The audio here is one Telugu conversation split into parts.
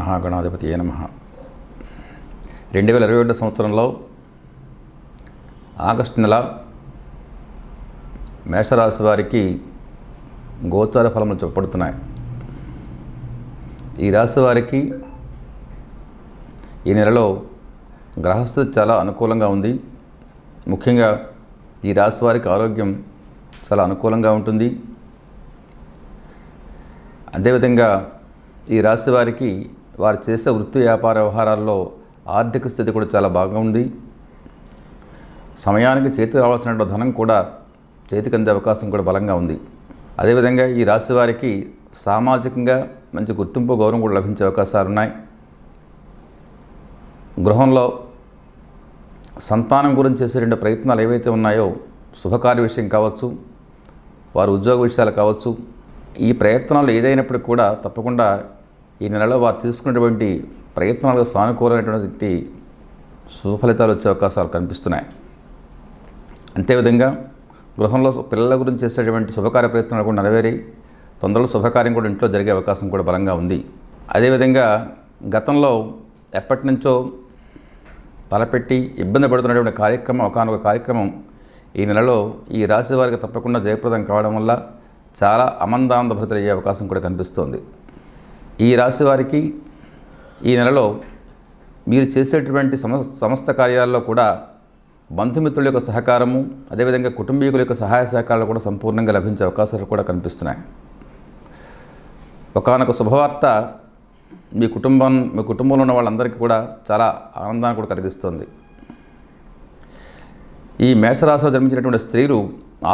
శ్రీమహాగణాధిపతియే నమః. 2021 సంవత్సరంలో ఆగస్టు నెల మేషరాశి వారికి గోచార ఫలములు చెప్పబడుతున్నాయి. ఈ రాశి వారికి ఈ నెలలో గ్రహస్థితి చాలా అనుకూలంగా ఉంది. ముఖ్యంగా ఈ రాశి వారికి ఆరోగ్యం చాలా అనుకూలంగా ఉంటుంది. అదేవిధంగా ఈ రాశి వారికి వారు చేసే వృత్తి వ్యాపార వ్యవహారాల్లో ఆర్థిక స్థితి కూడా చాలా బాగుంది. సమయానికి చేతికి రావాల్సిన ధనం కూడా చేతికి అందే అవకాశం కూడా బలంగా ఉంది. అదేవిధంగా ఈ రాశి వారికి సామాజికంగా మంచి గుర్తింపు గౌరవం కూడా లభించే అవకాశాలు ఉన్నాయి. గృహంలో సంతానం గురించి చేసే 2 ప్రయత్నాలు ఏవైతే ఉన్నాయో, శుభకార్య విషయం కావచ్చు, వారి ఉద్యోగ విషయాలు కావచ్చు, ఈ ప్రయత్నాలు ఏదైనప్పటికీ కూడా తప్పకుండా ఈ నెలలో వారు తీసుకున్నటువంటి ప్రయత్నాలకు సానుకూలమైనటువంటి శుభ ఫలితాలు వచ్చే అవకాశాలు కనిపిస్తున్నాయి. అంతేవిధంగా గృహంలో పిల్లల గురించి చేసేటువంటి శుభకార్య ప్రయత్నాలు కూడా నెరవేరి తొందరలో శుభకార్యం కూడా ఇంట్లో జరిగే అవకాశం కూడా బలంగా ఉంది. అదేవిధంగా గతంలో ఎప్పటి నుంచో తలపెట్టి ఇబ్బంది పడుతున్నటువంటి కార్యక్రమం, ఒకానొక కార్యక్రమం ఈ నెలలో ఈ రాశి వారికి తప్పకుండా జయప్రదం కావడం వల్ల చాలా ఆనందానంద భరితులయ్యే అవకాశం కూడా కనిపిస్తోంది. ఈ రాశి వారికి ఈ నెలలో మీరు చేసేటువంటి సమస్త కార్యాల్లో కూడా బంధుమిత్రుల యొక్క సహకారము, అదేవిధంగా కుటుంబీకుల యొక్క సహాయ సహకారాలు కూడా సంపూర్ణంగా లభించే అవకాశాలు కూడా కనిపిస్తున్నాయి. ఒకానొక శుభవార్త మీ కుటుంబంలో ఉన్న వాళ్ళందరికీ కూడా చాలా ఆనందాన్ని కూడా కలిగిస్తుంది. ఈ మేషరాశిలో జన్మించినటువంటి స్త్రీలు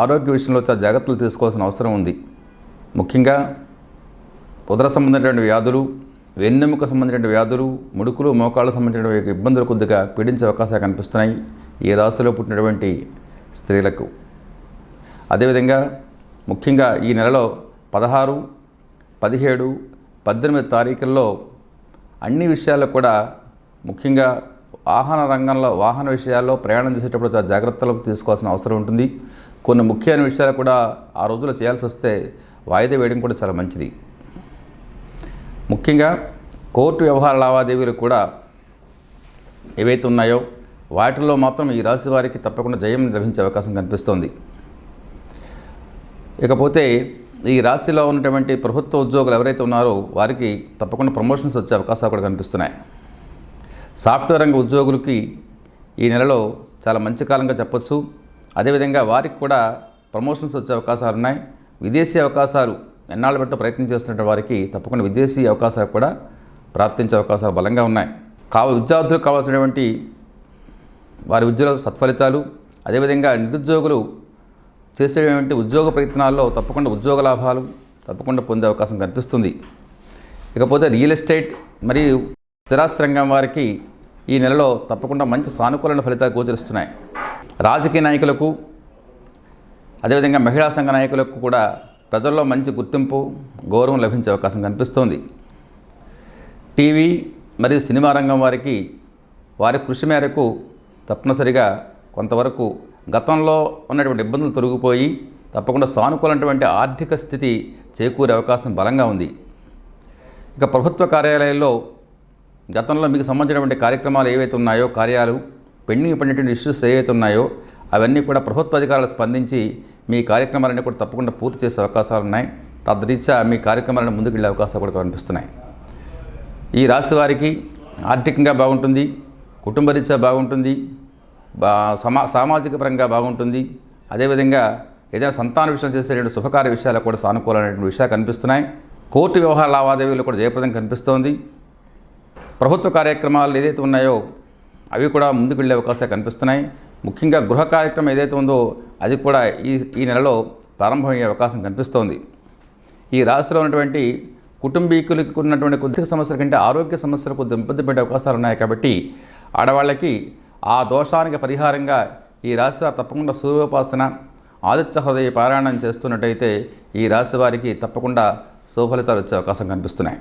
ఆరోగ్య విషయంలో చాలా జాగ్రత్తలు తీసుకోవాల్సిన అవసరం ఉంది. ముఖ్యంగా ఉదర సంబంధించినటువంటి వ్యాధులు, వెన్నెముక సంబంధించిన వ్యాధులు, ముడుకులు, మోకాళ్ళకు సంబంధించిన ఇబ్బందులు కొద్దిగా పీడించే అవకాశాలు కనిపిస్తున్నాయి ఈ రాశిలో పుట్టినటువంటి స్త్రీలకు. అదేవిధంగా ముఖ్యంగా ఈ నెలలో 16, 17, 18 తారీఖుల్లో అన్ని విషయాల్లో కూడా ముఖ్యంగా వాహన విషయాల్లో ప్రయాణం చేసేటప్పుడు చాలా జాగ్రత్తలు తీసుకోవాల్సిన అవసరం ఉంటుంది. కొన్ని ముఖ్యమైన విషయాలు కూడా ఆ రోజుల్లో చేయాల్సి వస్తే వాయిదా వేయడం కూడా చాలా మంచిది. ముఖ్యంగా కోర్టు వ్యవహార లావాదేవీలు కూడా ఏవైతే ఉన్నాయో వాటిల్లో మాత్రం ఈ రాశి వారికి తప్పకుండా జయం లభించే అవకాశం కనిపిస్తోంది. ఇకపోతే ఈ రాశిలో ఉన్నటువంటి ప్రభుత్వ ఉద్యోగులు ఎవరైతే ఉన్నారో వారికి తప్పకుండా ప్రమోషన్స్ వచ్చే అవకాశాలు కూడా కనిపిస్తున్నాయి. సాఫ్ట్వేర్ రంగ ఉద్యోగులకి ఈ నెలలో చాలా మంచి కాలంగా చెప్పొచ్చు. అదేవిధంగా వారికి కూడా ప్రమోషన్స్ వచ్చే అవకాశాలు ఉన్నాయి. విదేశీ అవకాశాలు ఎన్నాళ్ళు బట్టి ప్రయత్నం చేస్తున్న వారికి తప్పకుండా విదేశీ అవకాశాలు కూడా ప్రాప్తించే అవకాశాలు బలంగా ఉన్నాయి. విద్యార్థులకు కావాల్సినటువంటి వారి ఉద్యోగ సత్ఫలితాలు, అదేవిధంగా నిరుద్యోగులు చేసేటువంటి ఉద్యోగ ప్రయత్నాల్లో తప్పకుండా ఉద్యోగ లాభాలు తప్పకుండా పొందే అవకాశం కనిపిస్తుంది. ఇకపోతే రియల్ ఎస్టేట్ మరియు స్థిరాస్తి రంగం వారికి ఈ నెలలో తప్పకుండా మంచి సానుకూలమైన ఫలితాలు గోచరిస్తున్నాయి. రాజకీయ నాయకులకు, అదేవిధంగా మహిళా సంఘ నాయకులకు కూడా ప్రజల్లో మంచి గుర్తింపు, గౌరవం లభించే అవకాశం కనిపిస్తోంది. టీవీ మరియు సినిమా రంగం వారికి వారి కృషి మేరకు తప్పనిసరిగా కొంతవరకు గతంలో ఉన్నటువంటి ఇబ్బందులు తొలగిపోయి తప్పకుండా సానుకూలమైనటువంటి ఆర్థిక స్థితి చేకూరే అవకాశం బలంగా ఉంది. ఇక ప్రభుత్వ కార్యాలయాల్లో గతంలో మీకు సంబంధించినటువంటి కార్యక్రమాలు ఏవైతే ఉన్నాయో, కార్యాలు పెండింగ్ పడినటువంటి ఇష్యూస్ ఏవైతే ఉన్నాయో అవన్నీ కూడా ప్రభుత్వ అధికారులు స్పందించి మీ కార్యక్రమాలన్నీ కూడా తప్పకుండా పూర్తి చేసే అవకాశాలు ఉన్నాయి. తద్రీత్యా మీ కార్యక్రమాలను ముందుకు వెళ్ళే అవకాశాలు కూడా కనిపిస్తున్నాయి. ఈ రాశి వారికి ఆర్థికంగా బాగుంటుంది, కుటుంబ రీత్యా బాగుంటుంది, సామాజిక పరంగా బాగుంటుంది. అదేవిధంగా ఏదైనా సంతాన విషయం చేసేటువంటి శుభకార్య విషయాలు కూడా సానుకూలమైనటువంటి విషయాలు కనిపిస్తున్నాయి. కోర్టు వ్యవహార లావాదేవీలు కూడా జయప్రదం కనిపిస్తోంది. ప్రభుత్వ కార్యక్రమాలు ఏదైతే ఉన్నాయో అవి కూడా ముందుకు వెళ్ళే అవకాశాలు కనిపిస్తున్నాయి. ముఖ్యంగా గృహ కార్యక్రమం ఏదైతే ఉందో అది కూడా ఈ నెలలో ప్రారంభమయ్యే అవకాశం కనిపిస్తోంది. ఈ రాశిలో ఉన్నటువంటి కుటుంబీకులకు ఉన్నటువంటి కొద్దిగా సమస్యల కంటే ఆరోగ్య సమస్యలు కొద్దిగా ఇబ్బంది పడే అవకాశాలు ఉన్నాయి. కాబట్టి ఆడవాళ్ళకి ఆ దోషానికి పరిహారంగా ఈ రాశి వారు తప్పకుండా సూర్యోపాసన, ఆదిత్య హృదయ పారాయణం చేస్తున్నట్టయితే ఈ రాశి వారికి తప్పకుండా శుభఫలితాలు వచ్చే అవకాశం కనిపిస్తున్నాయి.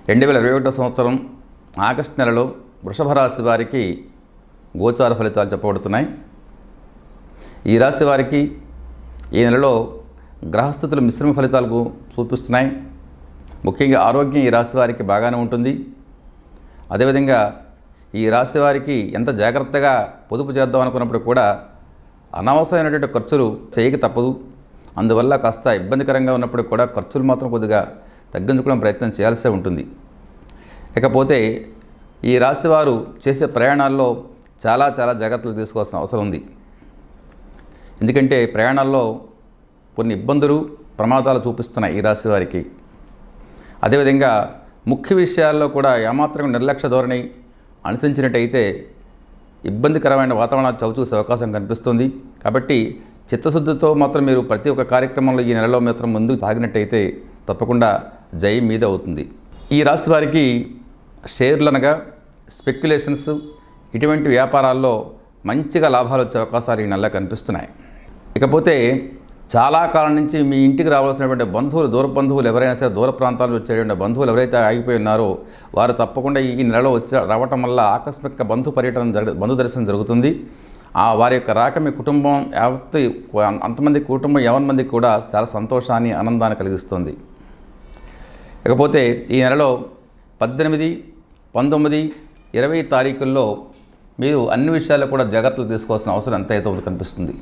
2021 సంవత్సరం ఆగస్టు నెలలో వృషభ రాశి వారికి గోచార ఫలితాలు చెప్పబడుతున్నాయి. ఈ రాశి వారికి ఈ నెలలో గ్రహస్థితులు మిశ్రమ ఫలితాలకు చూపిస్తున్నాయి. ముఖ్యంగా ఆరోగ్యం ఈ రాశి వారికి బాగానే ఉంటుంది. అదేవిధంగా ఈ రాశి వారికి ఎంత జాగ్రత్తగా పొదుపు చేద్దాం అనుకున్నప్పుడు కూడా అనవసరమైనటువంటి ఖర్చులు చేయక తప్పదు. అందువల్ల కాస్త ఇబ్బందికరంగా ఉన్నప్పుడు కూడా ఖర్చులు మాత్రం కొద్దిగా తగ్గించుకోవడం ప్రయత్నం చేయాల్సి ఉంటుంది. ఇకపోతే ఈ రాశి వారు చేసే ప్రయాణాల్లో చాలా జాగ్రత్తలు తీసుకోవాల్సిన అవసరం ఉంది. ఎందుకంటే ప్రయాణాల్లో కొన్ని ఇబ్బందులు ప్రమాదాలు చూపిస్తున్నాయి ఈ రాశి వారికి. అదేవిధంగా ముఖ్య విషయాల్లో కూడా ఏమాత్రం నిర్లక్ష్య ధోరణి అనుసరించినట్టయితే ఇబ్బందికరమైన వాతావరణాలు చవిచూసే అవకాశం కనిపిస్తుంది. కాబట్టి చిత్తశుద్ధితో మాత్రం మీరు ప్రతి ఒక్క కార్యక్రమంలో ఈ నెలలో మాత్రం ముందుకు సాగినట్టయితే తప్పకుండా జయం మీద అవుతుంది. ఈ రాశి వారికి షేర్లు అనగా స్పెక్యులేషన్స్ ఇటువంటి వ్యాపారాల్లో మంచిగా లాభాలు వచ్చే అవకాశాలు ఈ నెలలో కనిపిస్తున్నాయి. ఇకపోతే చాలా కాలం నుంచి మీ ఇంటికి రావాల్సినటువంటి బంధువులు, దూర బంధువులు ఎవరైనా సరే, దూర ప్రాంతాల నుంచి వచ్చేటువంటి బంధువులు ఎవరైతే ఆగిపోయి ఉన్నారో వారు తప్పకుండా ఈ నెలలో రావటం వల్ల ఆకస్మిక బంధు దర్శనం జరుగుతుంది. వారి యొక్క రాక మీ కుటుంబం అంతమంది కుటుంబం 50 మందికి కూడా చాలా సంతోషాన్ని, ఆనందాన్ని కలిగిస్తుంది. ఇకపోతే ఈ నెలలో 18, 19, 20 తారీఖుల్లో మీరు అన్ని విషయాల్లో కూడా జాగ్రత్తలు తీసుకోవాల్సిన అవసరం ఎంతైతే ఉందో కనిపిస్తుంది.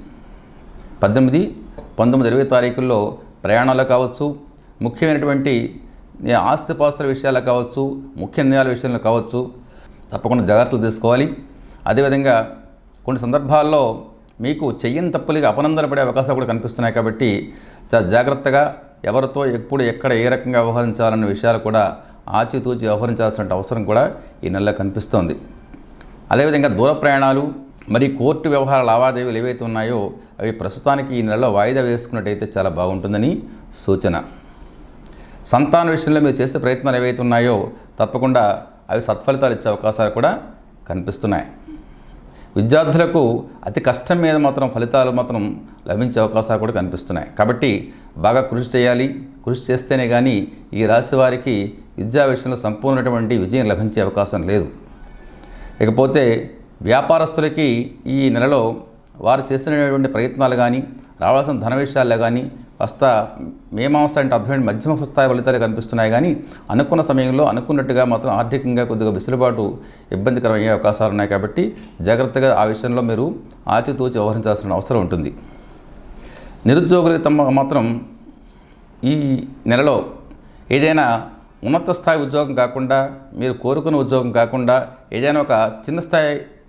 18, 19, 20 తారీఖుల్లో ప్రయాణాలు కావచ్చు, ముఖ్యమైనటువంటి ఆస్తిపాస్తుల విషయాలు కావచ్చు, ముఖ్య నిర్ణయాల విషయంలో కావచ్చు తప్పకుండా జాగ్రత్తలు తీసుకోవాలి. అదేవిధంగా కొన్ని సందర్భాల్లో మీకు చెయ్యని తప్పులుగా అపనందన పడే అవకాశాలు కూడా కనిపిస్తున్నాయి. కాబట్టి చాలా జాగ్రత్తగా ఎవరితో ఎప్పుడు ఎక్కడ ఏ రకంగా వ్యవహరించాలన్న విషయాలు కూడా ఆచితూచి వ్యవహరించాల్సిన అవసరం కూడా ఈ నెలలో కనిపిస్తోంది. అదేవిధంగా దూర ప్రయాణాలు మరి కోర్టు వ్యవహార లావాదేవీలు ఏవైతే ఉన్నాయో అవి ప్రస్తుతానికి ఈ నెలలో వాయిదా వేసుకున్నట్టయితే చాలా బాగుంటుందని సూచన. సంతాన విషయంలో మీరు చేసే ప్రయత్నాలు ఏవైతే ఉన్నాయో తప్పకుండా అవి సత్ఫలితాలు ఇచ్చే అవకాశాలు కూడా కనిపిస్తున్నాయి. విద్యార్థులకు అతి కష్టం మీద మాత్రం ఫలితాలు మాత్రం లభించే అవకాశాలు కూడా కనిపిస్తున్నాయి. కాబట్టి బాగా కృషి చేయాలి. కృషి చేస్తేనే కానీ ఈ రాశి వారికి విద్యా విషయంలో సంపూర్ణటువంటి విజయం లభించే అవకాశం లేదు. ఇకపోతే వ్యాపారస్తులకి ఈ నెలలో వారు చేసినటువంటి ప్రయత్నాలు కానీ, రావాల్సిన ధన విషయాల్లో కానీ కాస్త మీమాంస అంటే అర్థమైన మధ్యమ స్థాయి ఫలితాలు కనిపిస్తున్నాయి. కానీ అనుకున్న సమయంలో అనుకున్నట్టుగా మాత్రం ఆర్థికంగా కొద్దిగా వెసులుబాటు ఇబ్బందికరమయ్యే అవకాశాలు ఉన్నాయి. కాబట్టి జాగ్రత్తగా ఆ విషయంలో మీరు ఆచితూచి వ్యవహరించాల్సిన అవసరం ఉంటుంది. నిరుద్యోగులకు మాత్రం ఈ నెలలో ఏదైనా ఉన్నత స్థాయి ఉద్యోగం కాకుండా, మీరు కోరుకున్న ఉద్యోగం కాకుండా ఏదైనా ఒక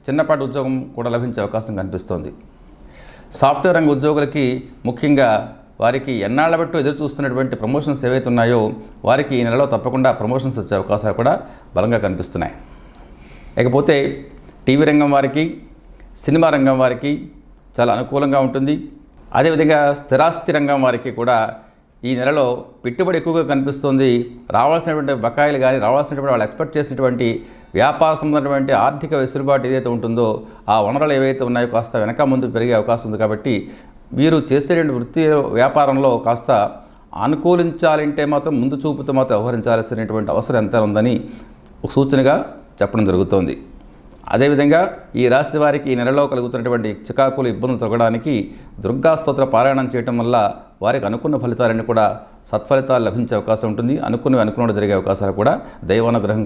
చిన్నపాటి ఉద్యోగం కూడా లభించే అవకాశం కనిపిస్తోంది. సాఫ్ట్వేర్ రంగ ఉద్యోగులకి ముఖ్యంగా వారికి ఎన్నాళ్ల బట్టి ఎదురు చూస్తున్నటువంటి ప్రమోషన్స్ ఏవైతే ఉన్నాయో వారికి ఈ నెలలో తప్పకుండా ప్రమోషన్స్ వచ్చే అవకాశాలు కూడా బలంగా కనిపిస్తున్నాయి. ఇకపోతే టీవీ రంగం వారికి, సినిమా రంగం వారికి చాలా అనుకూలంగా ఉంటుంది. అదేవిధంగా స్థిరాస్తి రంగం వారికి కూడా ఈ నెలలో పెట్టుబడి ఎక్కువగా కనిపిస్తుంది. రావాల్సినటువంటి బకాయిలు కానీ, రావాల్సినటువంటి వాళ్ళు ఎక్స్పెక్ట్ చేసినటువంటి వ్యాపార సంబంధమైనటువంటి ఆర్థిక వెసులుబాటు ఏదైతే ఉంటుందో ఆ వనరులు ఏవైతే ఉన్నాయో కాస్త వెనక ముందు పెరిగే అవకాశం ఉంది. కాబట్టి వీరు చేసేటువంటి వృత్తి వ్యాపారంలో కాస్త అనుకూలించాలంటే మాత్రం ముందు చూపుతో మాత్రం వ్యవహరించాల్సినటువంటి అవసరం ఎంత ఉందని ఒక సూచనగా చెప్పడం జరుగుతోంది. అదేవిధంగా ఈ రాశి వారికి ఈ నెలలో కలుగుతున్నటువంటి చికాకులు, ఇబ్బందులు తొలగడానికి దుర్గా స్తోత్ర పారాయణం చేయటం వల్ల వారికి అనుకున్న ఫలితాలన్నీ కూడా సత్ఫలితాలు లభించే అవకాశం ఉంటుంది. అనుకున్నట్టు జరిగే అవకాశాలు కూడా దైవానుగ్రహం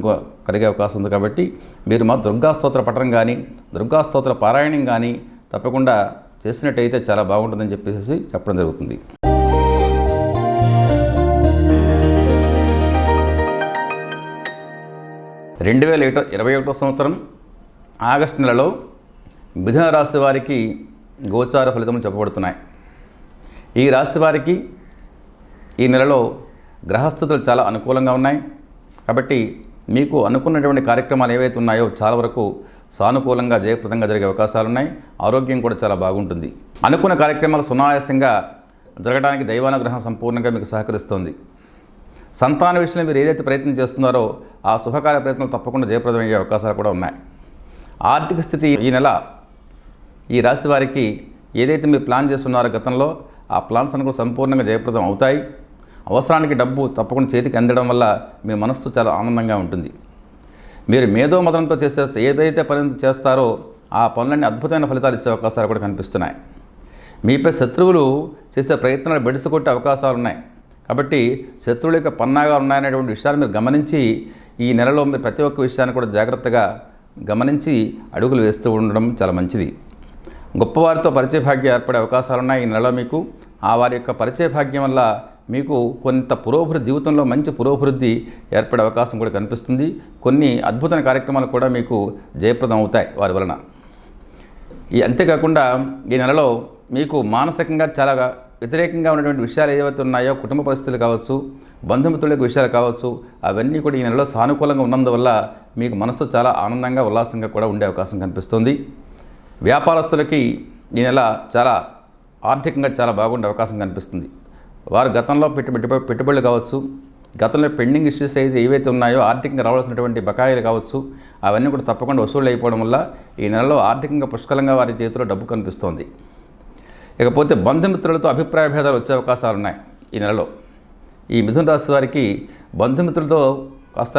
కలిగే అవకాశం ఉంది. కాబట్టి మీరు మా దుర్గా స్తోత్ర పఠనం కానీ, దుర్గా స్తోత్ర పారాయణం కానీ తప్పకుండా చేసినట్టయితే చాలా బాగుంటుందని చెప్పేసి చెప్పడం జరుగుతుంది. రెండు 2021 సంవత్సరం ఆగస్టు నెలలో మిథున రాశి వారికి గోచార ఫలితములు చెప్పబడుతున్నాయి. ఈ రాశి వారికి ఈ నెలలో గ్రహస్థితులు చాలా అనుకూలంగా ఉన్నాయి. కాబట్టి మీకు అనుకున్నటువంటి కార్యక్రమాలు ఏవైతే ఉన్నాయో చాలా వరకు సానుకూలంగా జయప్రదంగా జరిగే అవకాశాలు ఉన్నాయి. ఆరోగ్యం కూడా చాలా బాగుంటుంది. అనుకున్న కార్యక్రమాలు సునాయాసంగా జరగడానికి దైవానుగ్రహం సంపూర్ణంగా మీకు సహకరిస్తుంది. సంతాన విషయంలో మీరు ఏదైతే ప్రయత్నం చేస్తున్నారో ఆ శుభకార్య ప్రయత్నాలు తప్పకుండా జయప్రదమయ్యే అవకాశాలు కూడా ఉన్నాయి. ఆర్థిక స్థితి ఈ నెల ఈ రాశి వారికి ఏదైతే మీరు ప్లాన్ చేస్తున్నారో గతంలో ఆ ప్లాన్స్ అన్ని కూడా సంపూర్ణంగా జయప్రదం అవుతాయి. అవసరానికి డబ్బు తప్పకుండా చేతికి అందడం వల్ల మీ మనస్సు చాలా ఆనందంగా ఉంటుంది. మీరు మేధోమదనంతో ఏదైతే పని చేస్తారో ఆ పనులన్నీ అద్భుతమైన ఫలితాలు ఇచ్చే అవకాశాలు కూడా కనిపిస్తున్నాయి. మీపై శత్రువులు చేసే ప్రయత్నాలు బెడిసికొట్టే అవకాశాలు ఉన్నాయి. కాబట్టి శత్రువుల యొక్క పన్నాగా ఉన్నాయనేటువంటి విషయాన్ని మీరు గమనించి ఈ నెలలో మీరు ప్రతి ఒక్క విషయాన్ని కూడా జాగ్రత్తగా గమనించి అడుగులు వేస్తూ ఉండడం చాలా మంచిది. గొప్పవారితో పరిచయ భాగ్యం ఏర్పడే అవకాశాలు ఉన్నాయి ఈ నెలలో మీకు. ఆ వారి యొక్క పరిచయ భాగ్యం వల్ల మీకు కొంత పురోభివృద్ధి, జీవితంలో మంచి పురోభివృద్ధి ఏర్పడే అవకాశం కూడా కనిపిస్తుంది. కొన్ని అద్భుతమైన కార్యక్రమాలు కూడా మీకు జయప్రదం అవుతాయి వారి వలన. అంతేకాకుండా ఈ నెలలో మీకు మానసికంగా చాలా వ్యతిరేకంగా ఉన్నటువంటి విషయాలు ఏవైతే ఉన్నాయో, కుటుంబ పరిస్థితులు కావచ్చు, బంధుమిత్రుల విషయాలు కావచ్చు, అవన్నీ కూడా ఈ నెలలో సానుకూలంగా ఉన్నందువల్ల మీకు మనసు చాలా ఆనందంగా ఉల్లాసంగా కూడా ఉండే అవకాశం కనిపిస్తుంది. వ్యాపారస్తులకి ఈ నెల చాలా ఆర్థికంగా చాలా బాగుండే అవకాశం కనిపిస్తుంది. వారు గతంలో పెట్టుబడులు కావచ్చు, గతంలో పెండింగ్ ఇష్యూస్ అయితే ఏవైతే ఉన్నాయో, ఆర్థికంగా రావాల్సినటువంటి బకాయిలు కావచ్చు, అవన్నీ కూడా తప్పకుండా వసూలు అయిపోవడం వల్ల ఈ నెలలో ఆర్థికంగా పుష్కలంగా వారి చేతిలో డబ్బు కనిపిస్తోంది. ఇకపోతే బంధుమిత్రులతో అభిప్రాయ భేదాలు వచ్చే అవకాశాలు ఉన్నాయి ఈ నెలలో. ఈ మిథున రాశి వారికి బంధుమిత్రులతో కాస్త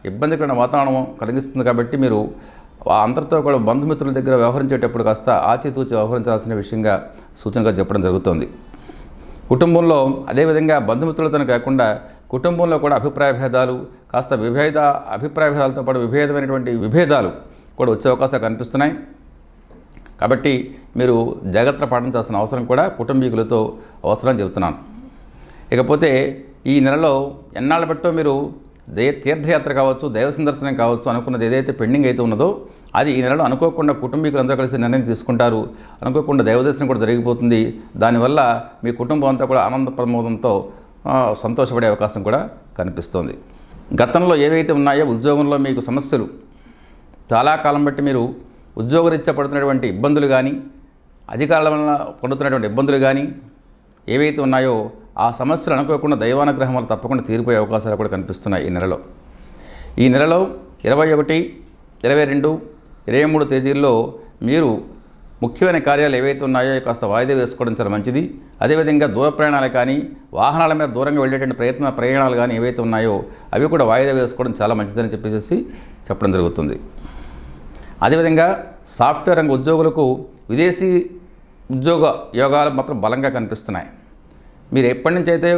ఇబ్బందికరమైన వాతావరణం కలిగిస్తుంది. కాబట్టి మీరు అందరితో కూడా బంధుమిత్రుల దగ్గర వ్యవహరించేటప్పుడు కాస్త ఆచితూచి వ్యవహరించాల్సిన విషయంగా సూచనగా చెప్పడం జరుగుతుంది. కుటుంబంలో అదేవిధంగా బంధుమిత్రులతో కాకుండా కుటుంబంలో కూడా అభిప్రాయ భేదాలు, కాస్త అభిప్రాయ భేదాలతో పాటు విభేదమైనటువంటి విభేదాలు కూడా వచ్చే అవకాశాలు కనిపిస్తున్నాయి. కాబట్టి మీరు జాగ్రత్త పాటించాల్సిన అవసరం కూడా కుటుంబీకులతో అవసరం చెబుతున్నాను. ఇకపోతే ఈ నెలలో ఎన్నాళ్ళ బట్టో మీరు తీర్థయాత్ర కావచ్చు, దైవ సందర్శనం కావచ్చు అనుకున్నది ఏదైతే పెండింగ్ అయితే ఉన్నదో అది ఈ నెలలో అనుకోకుండా కుటుంబీకులందరూ కలిసి నిర్ణయం తీసుకుంటారు. అనుకోకుండా దైవదర్శనం కూడా జరిగిపోతుంది. దానివల్ల మీ కుటుంబం అంతా కూడా ఆనంద ప్రమోదంతో సంతోషపడే అవకాశం కూడా కనిపిస్తోంది. గతంలో ఏవైతే ఉన్నాయో ఉద్యోగంలో మీకు సమస్యలు, చాలా కాలం బట్టి మీరు ఉద్యోగరీత్యా పడుతున్నటువంటి ఇబ్బందులు కానీ, అధికారుల వలన పడుతున్నటువంటి ఇబ్బందులు కానీ ఏవైతే ఉన్నాయో ఆ సమస్యలు అనుకోకుండా దైవానుగ్రహం వల్ల తప్పకుండా తీరిపోయే అవకాశాలు కూడా కనిపిస్తున్నాయి ఈ నెలలో. ఈ నెలలో 21, 22, 23 తేదీల్లో మీరు ముఖ్యమైన కార్యాలు ఏవైతే ఉన్నాయో కాస్త వాయిదా వేసుకోవడం చాలా మంచిది. అదేవిధంగా దూర ప్రయాణాలు కానీ, వాహనాల మీద దూరంగా వెళ్ళేటువంటి ప్రయాణాలు కానీ ఏవైతే ఉన్నాయో అవి కూడా వాయిదా వేసుకోవడం చాలా మంచిదని చెప్పేసి చెప్పడం జరుగుతుంది. అదేవిధంగా సాఫ్ట్వేర్ రంగ ఉద్యోగులకు విదేశీ ఉద్యోగ యోగాలు మాత్రం బలంగా కనిపిస్తున్నాయి. మీరు ఎప్పటి నుంచి అయితే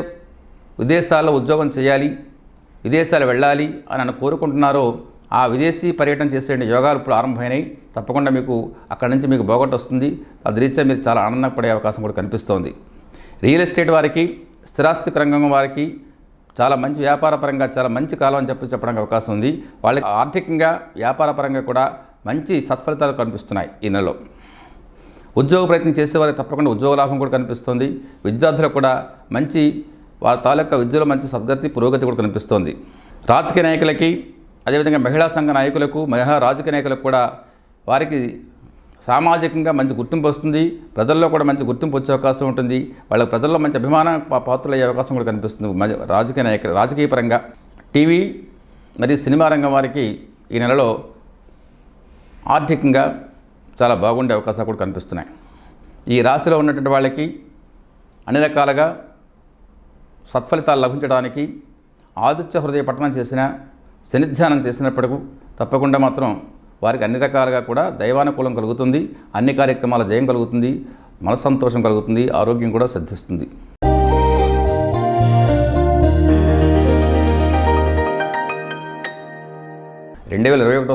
విదేశాల్లో ఉద్యోగం చేయాలి, విదేశాలు వెళ్ళాలి అని కోరుకుంటున్నారో ఆ విదేశీ పర్యటన చేసే యోగాలు ఇప్పుడు ఆరంభమైనాయి. తప్పకుండా మీకు అక్కడి నుంచి మీకు బోగొట్టు వస్తుంది. అది రీత్యా మీరు చాలా ఆనందపడే అవకాశం కూడా కనిపిస్తోంది. రియల్ ఎస్టేట్ వారికి, స్థిరాస్తి రంగం వారికి చాలా మంచి వ్యాపారపరంగా చాలా మంచి కాలం అని చెప్పడానికి అవకాశం ఉంది. వాళ్ళకి ఆర్థికంగా, వ్యాపారపరంగా కూడా మంచి సత్ఫలితాలు కనిపిస్తున్నాయి ఈ నెలలో. ఉద్యోగ ప్రయత్నం చేసేవారికి తప్పకుండా ఉద్యోగ లాభం కూడా కనిపిస్తుంది. విద్యార్థులకు కూడా మంచి వాళ్ళ తాలూకా విద్యలో మంచి సద్గతి, పురోగతి కూడా కనిపిస్తోంది. రాజకీయ నాయకులకి, అదేవిధంగా మహిళా సంఘ నాయకులకు, మహిళా రాజకీయ నాయకులకు కూడా వారికి సామాజికంగా మంచి గుర్తింపు వస్తుంది. ప్రజల్లో కూడా మంచి గుర్తింపు వచ్చే అవకాశం ఉంటుంది. వాళ్ళకి ప్రజల్లో మంచి అభిమాన పాత్రలు అయ్యే అవకాశం కూడా కనిపిస్తుంది. రాజకీయ పరంగా టీవీ మరియు సినిమా రంగం వారికి ఈ నెలలో ఆర్థికంగా చాలా బాగుండే అవకాశాలు కూడా కనిపిస్తున్నాయి. ఈ రాశిలో ఉన్నటువంటి వాళ్ళకి అన్ని రకాలుగా సత్ఫలితాలు లభించడానికి ఆదిత్య హృదయ పఠనం చేసిన, శనిధ్యానం చేసినప్పటికీ తప్పకుండా మాత్రం వారికి అన్ని రకాలుగా కూడా దైవానుకూలం కలుగుతుంది. అన్ని కార్యక్రమాల జయం కలుగుతుంది, మనస్సంతోషం కలుగుతుంది, ఆరోగ్యం కూడా సిద్ధిస్తుంది.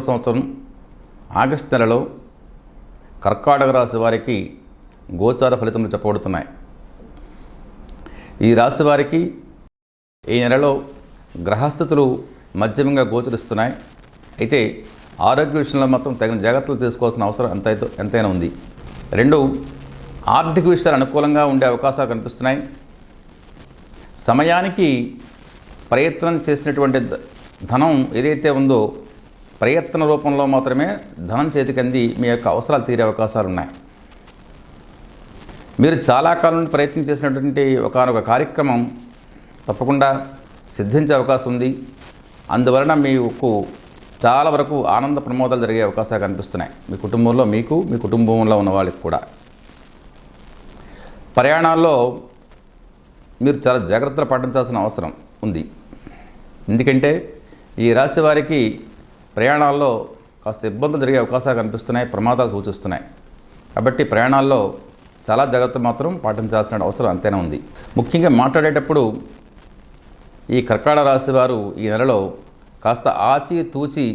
సంవత్సరం ఆగస్టు నెలలో కర్కాటక రాశి వారికి గోచార ఫలితములు చెప్పబడుతున్నాయి. ఈ రాశి వారికి ఈ నెలలో గ్రహస్థితులు మధ్యమంగా గోచరిస్తున్నాయి. అయితే ఆరోగ్య విషయంలో మాత్రం తగిన జాగ్రత్తలు తీసుకోవాల్సిన అవసరం ఎంతైనా ఉంది. 2, ఆర్థిక విషయాలు అనుకూలంగా ఉండే అవకాశాలు కనిపిస్తున్నాయి. సమయానికి ప్రయత్నం చేసినటువంటి ధనం ఏదైతే ఉందో ప్రయత్న రూపంలో మాత్రమే ధనం చేతికంది మీ యొక్క అవసరాలు తీరే అవకాశాలు ఉన్నాయి. మీరు చాలా కాలం నుండి ప్రయత్నం చేసినటువంటి ఒకనొక కార్యక్రమం తప్పకుండా సిద్ధించే అవకాశం ఉంది. అందువలన మీకు చాలా వరకు ఆనంద ప్రమోదాలు జరిగే అవకాశాలు కనిపిస్తున్నాయి. మీ కుటుంబంలో మీకు, మీ కుటుంబంలో ఉన్న వాళ్ళకి కూడా. ప్రయాణాల్లో మీరు చాలా జాగ్రత్తలు పాటించాల్సిన అవసరం ఉంది. ఎందుకంటే ఈ రాశి వారికి ప్రయాణాల్లో కాస్త ఇబ్బందులు జరిగే అవకాశాలు కనిపిస్తున్నాయి, ప్రమాదాలు సూచిస్తున్నాయి. కాబట్టి ప్రయాణాల్లో చాలా జాగ్రత్త మాత్రం పాటించాల్సిన అవసరం అంతేనా ఉంది. ముఖ్యంగా మాట్లాడేటప్పుడు ఈ కర్కాటక రాశి వారు ఈ నెలలో కాస్త ఆచి తూచి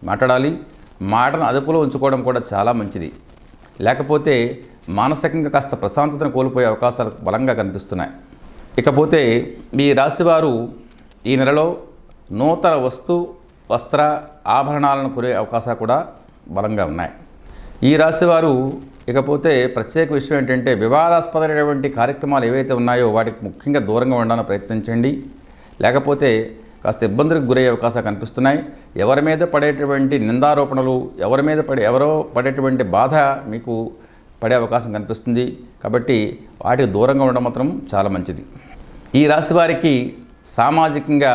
మాట్లాడాలి. మాటను అదుపులో ఉంచుకోవడం కూడా చాలా మంచిది. లేకపోతే మానసికంగా కాస్త ప్రశాంతతను కోల్పోయే అవకాశాలు బలంగా కనిపిస్తున్నాయి. ఇకపోతే ఈ రాశివారు ఈ నెలలో నూతన వస్త్ర ఆభరణాలను కొనే అవకాశాలు కూడా బలంగా ఉన్నాయి. ఈ రాశివారు ఇకపోతే ప్రత్యేక విషయం ఏంటంటే వివాదాస్పదమైనటువంటి కార్యక్రమాలు ఏవైతే ఉన్నాయో వాటికి ముఖ్యంగా దూరంగా ఉండడానికి ప్రయత్నించండి. లేకపోతే కాస్త ఇబ్బందులకు గురయ్యే అవకాశాలు కనిపిస్తున్నాయి. ఎవరి మీద పడేటువంటి నిందారోపణలు, ఎవరో పడేటువంటి బాధ మీకు పడే అవకాశం కనిపిస్తుంది. కాబట్టి వాటికి దూరంగా ఉండడం మాత్రం చాలా మంచిది. ఈ రాశి వారికి సామాజికంగా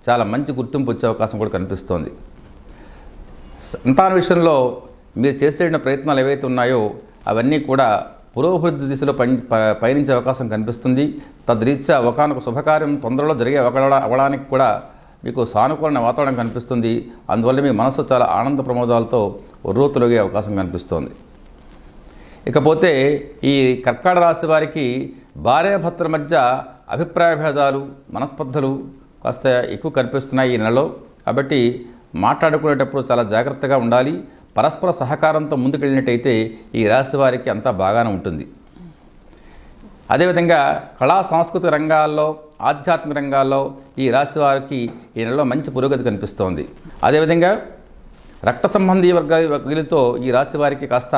చాలా మంచి గుర్తింపు వచ్చే అవకాశం కూడా కనిపిస్తోంది. సంతాన విషయంలో మీరు చేసే ప్రయత్నాలు ఏవైతే ఉన్నాయో అవన్నీ కూడా పురోభివృద్ధి దిశలో పయనించే అవకాశం కనిపిస్తుంది. తద్రీత్యా ఒకనొక శుభకార్యం తొందరలో అవడానికి కూడా మీకు సానుకూలమైన వాతావరణం కనిపిస్తుంది. అందువల్ల మీ మనసు చాలా ఆనంద ప్రమోదాలతో ఉర్రూతలొగే అవకాశం కనిపిస్తోంది. ఇకపోతే ఈ కర్కాటక రాశి వారికి భార్యాభర్తల మధ్య అభిప్రాయ భేదాలు, మనస్పర్ధలు కాస్త ఎక్కువ కనిపిస్తున్నాయి ఈ నెలలో. కాబట్టి మాట్లాడుకునేటప్పుడు చాలా జాగ్రత్తగా ఉండాలి. పరస్పర సహకారంతో ముందుకెళ్ళినట్టయితే ఈ రాశి వారికి అంతా బాగానే ఉంటుంది. అదేవిధంగా కళా సాంస్కృతిక రంగాల్లో, ఆధ్యాత్మిక రంగాల్లో ఈ రాశి వారికి ఈ నెలలో మంచి పురోగతి కనిపిస్తోంది. అదేవిధంగా రక్త సంబంధీ వర్గాలతో ఈ రాశి వారికి కాస్త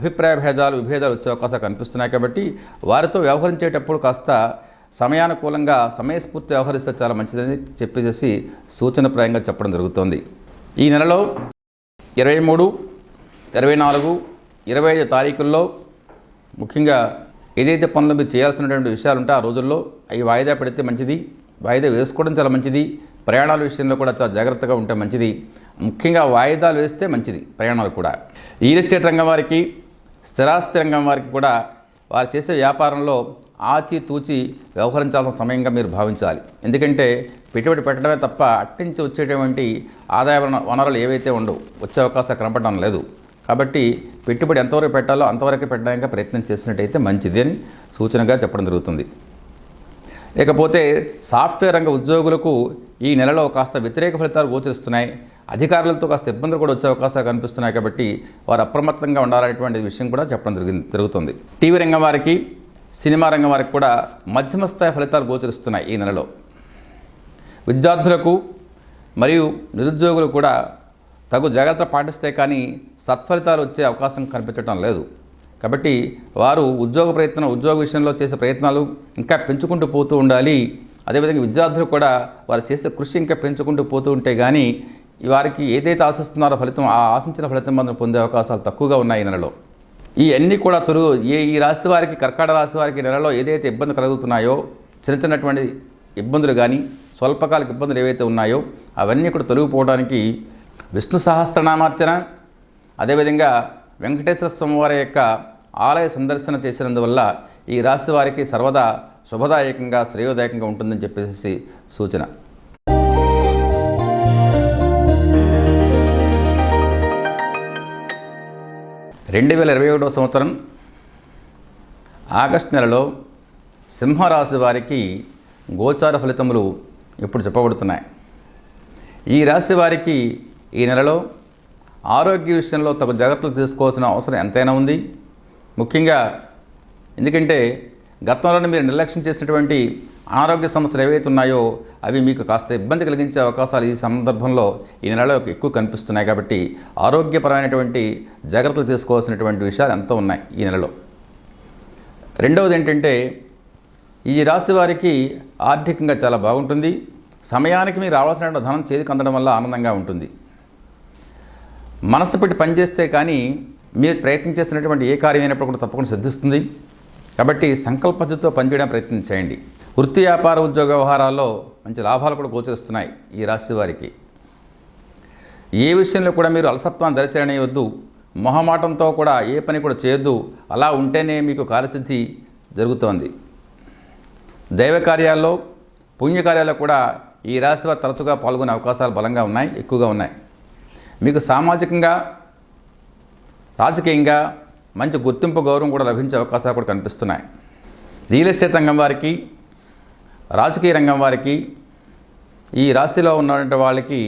అభిప్రాయ భేదాలు, విభేదాలు వచ్చే అవకాశాలు కనిపిస్తున్నాయి. కాబట్టి వారితో వ్యవహరించేటప్పుడు కాస్త సమయానుకూలంగా సమయస్ఫూర్తి వ్యవహరిస్తే చాలా మంచిదని చెప్పేసి సూచనప్రాయంగా చెప్పడం జరుగుతోంది. ఈ నెలలో 23, 24, 25 తారీఖుల్లో ముఖ్యంగా ఏదైతే పనులు మీరు చేయాల్సినటువంటి విషయాలు ఉంటే ఆ రోజుల్లో అవి వాయిదా పెడితే మంచిది. వాయిదా వేసుకోవడం చాలా మంచిది. ప్రయాణాల విషయంలో కూడా చాలా జాగ్రత్తగా ఉంటే మంచిది. ముఖ్యంగా వాయిదాలు వేస్తే మంచిది ప్రయాణాలు కూడా. రియల్ ఎస్టేట్ రంగం వారికి, స్థిరాస్తి రంగం వారికి కూడా వారు చేసే వ్యాపారంలో ఆచి తూచి వ్యవహరించాల్సిన సమయంగా మీరు భావించాలి. ఎందుకంటే పెట్టుబడి పెట్టడమే తప్ప అట్టించి వచ్చేటువంటి ఆదాయ వనరులు ఏవైతే ఉండవు, వచ్చే అవకాశం కనపడడం లేదు. కాబట్టి పెట్టుబడి ఎంతవరకు పెట్టాలో అంతవరకు పెట్టడానికి ప్రయత్నం చేసినట్టయితే మంచిది అని సూచనగా చెప్పడం జరుగుతుంది. ఇకపోతే సాఫ్ట్వేర్ రంగ ఉద్యోగులకు ఈ నెలలో కాస్త వ్యతిరేక ఫలితాలు గోచరిస్తున్నాయి. అధికారులతో కాస్త ఇబ్బందులు కూడా వచ్చే అవకాశాలు కనిపిస్తున్నాయి. కాబట్టి వారు అప్రమత్తంగా ఉండాలనేటువంటి విషయం కూడా చెప్పడం జరుగుతుంది. టీవీ రంగం వారికి, సినిమా రంగం వారికి కూడా మధ్యమ స్థాయి ఫలితాలు గోచరిస్తున్నాయి ఈ నెలలో. విద్యార్థులకు మరియు నిరుద్యోగులు కూడా తగు జాగ్రత్త పాటిస్తే కానీ సత్ఫలితాలు వచ్చే అవకాశం కనిపించడం లేదు. కాబట్టి వారు ఉద్యోగ విషయంలో చేసే ప్రయత్నాలు ఇంకా పెంచుకుంటూ పోతూ ఉండాలి. అదేవిధంగా విద్యార్థులు కూడా వారు చేసే కృషి ఇంకా పెంచుకుంటూ పోతూ ఉంటే కానీ వారికి ఏదైతే ఆశిస్తున్నారో ఫలితం, ఆ ఆశించిన ఫలితం మాత్రం పొందే అవకాశాలు తక్కువగా ఉన్నాయి ఈ నెలలో. ఈ అన్నీ కూడా ఈ రాశి వారికి, కర్కాటక రాశి వారికి నెలలో ఏదైతే ఇబ్బంది కలుగుతున్నాయో, చిన్నటువంటి ఇబ్బందులు కానీ స్వల్పకాలిక ఇబ్బందులు ఏవైతే ఉన్నాయో అవన్నీ కూడా తొలగిపోవడానికి విష్ణు సహస్రనామార్చన, అదేవిధంగా వెంకటేశ్వర స్వామివారి యొక్క ఆలయ సందర్శన చేసినందువల్ల ఈ రాశి వారికి సర్వదా శుభదాయకంగా, శ్రేయోదాయకంగా ఉంటుందని చెప్పేసి సూచన. రెండు 2021వ సంవత్సరం ఆగస్టు నెలలో సింహరాశి వారికి గోచార ఫలితములు ఇప్పుడు చెప్పబడుతున్నాయి. ఈ రాశి వారికి ఈ నెలలో ఆరోగ్య విషయంలో తగు జాగ్రత్తలు తీసుకోవాల్సిన అవసరం ఎంతైనా ఉంది. ముఖ్యంగా ఎందుకంటే గతంలో మీరు నిర్లక్ష్యం చేసినటువంటి అనారోగ్య సమస్యలు ఏవైతే ఉన్నాయో అవి మీకు కాస్త ఇబ్బంది కలిగించే అవకాశాలు ఈ సందర్భంలో ఈ నెలలో ఎక్కువ కనిపిస్తున్నాయి. కాబట్టి ఆరోగ్యపరమైనటువంటి జాగ్రత్తలు తీసుకోవాల్సినటువంటి విషయాలు ఎంతో ఉన్నాయి ఈ నెలలో. రెండవది ఏంటంటే ఈ రాశి వారికి ఆర్థికంగా చాలా బాగుంటుంది. సమయానికి మీరు రావాల్సిన ధనం చేతికి అందడం వల్ల ఆనందంగా ఉంటుంది. మనసు పెట్టి పనిచేస్తే కానీ మీరు ప్రయత్నం చేసినటువంటి ఏ కార్యం అయినప్పుడు కూడా తప్పకుండా సిద్ధిస్తుంది. కాబట్టి సంకల్పంతో పనిచేయడం ప్రయత్నం చేయండి. వృత్తి, వ్యాపార, ఉద్యోగ వ్యవహారాల్లో మంచి లాభాలు కూడా గోచరిస్తున్నాయి ఈ రాశి వారికి. ఏ విషయంలో కూడా మీరు అలసత్వాన్ని దరిచేయనివద్దు. మొహమాటంతో కూడా ఏ పని కూడా చేయొద్దు. అలా ఉంటేనే మీకు కార్యసిద్ధి జరుగుతోంది. దైవ కార్యాల్లో, పుణ్యకార్యాల్లో కూడా ఈ రాశి వారు తరచుగా పాల్గొనే అవకాశాలు బలంగా ఉన్నాయి, ఎక్కువగా ఉన్నాయి. మీకు సామాజికంగా, రాజకీయంగా, మంచి గుర్తింపు గౌరవం కూడా లభించే అవకాశాలు కూడా కనిపిస్తున్నాయి. రియల్ ఎస్టేట్ రంగం వారికి, రాజకీయ రంగం వారికి, ఈ రాశిలో ఉన్నటువంటి వాళ్ళకి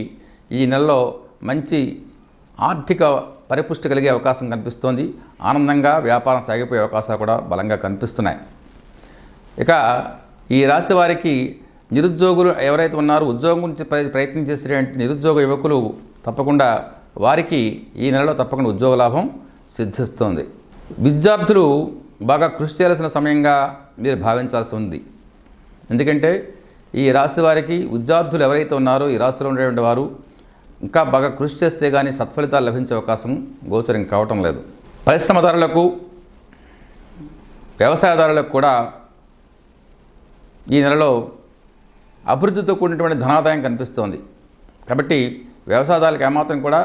ఈ నెలలో మంచి ఆర్థిక పరిపుష్టి కలిగే అవకాశం కనిపిస్తోంది. ఆనందంగా వ్యాపారం సాగిపోయే అవకాశాలు కూడా బలంగా కనిపిస్తున్నాయి. ఇక ఈ రాశి వారికి నిరుద్యోగులు ఎవరైతే ఉన్నారో, ఉద్యోగం గురించి ప్రయత్నం చేసేటువంటి నిరుద్యోగ యువకులు తప్పకుండా వారికి ఈ నెలలో తప్పకుండా ఉద్యోగ లాభం సిద్ధిస్తుంది. విద్యార్థులు బాగా కృషి చేయాల్సిన సమయంగా మీరు భావించాల్సి ఉంది. ఎందుకంటే ఈ రాశి వారికి విద్యార్థులు ఎవరైతే ఉన్నారో, ఈ రాశిలో ఉండేటువంటి వారు ఇంకా బాగా కృషి చేస్తే కానీ సత్ఫలితాలు లభించే అవకాశం గోచరం కావటం లేదు. పరిశ్రమదారులకు, వ్యవసాయదారులకు కూడా ఈ నెలలో అభివృద్ధితో కూడినటువంటి ధనాదాయం కనిపిస్తోంది. కాబట్టి వ్యవసాయదారులకు ఏమాత్రం కూడా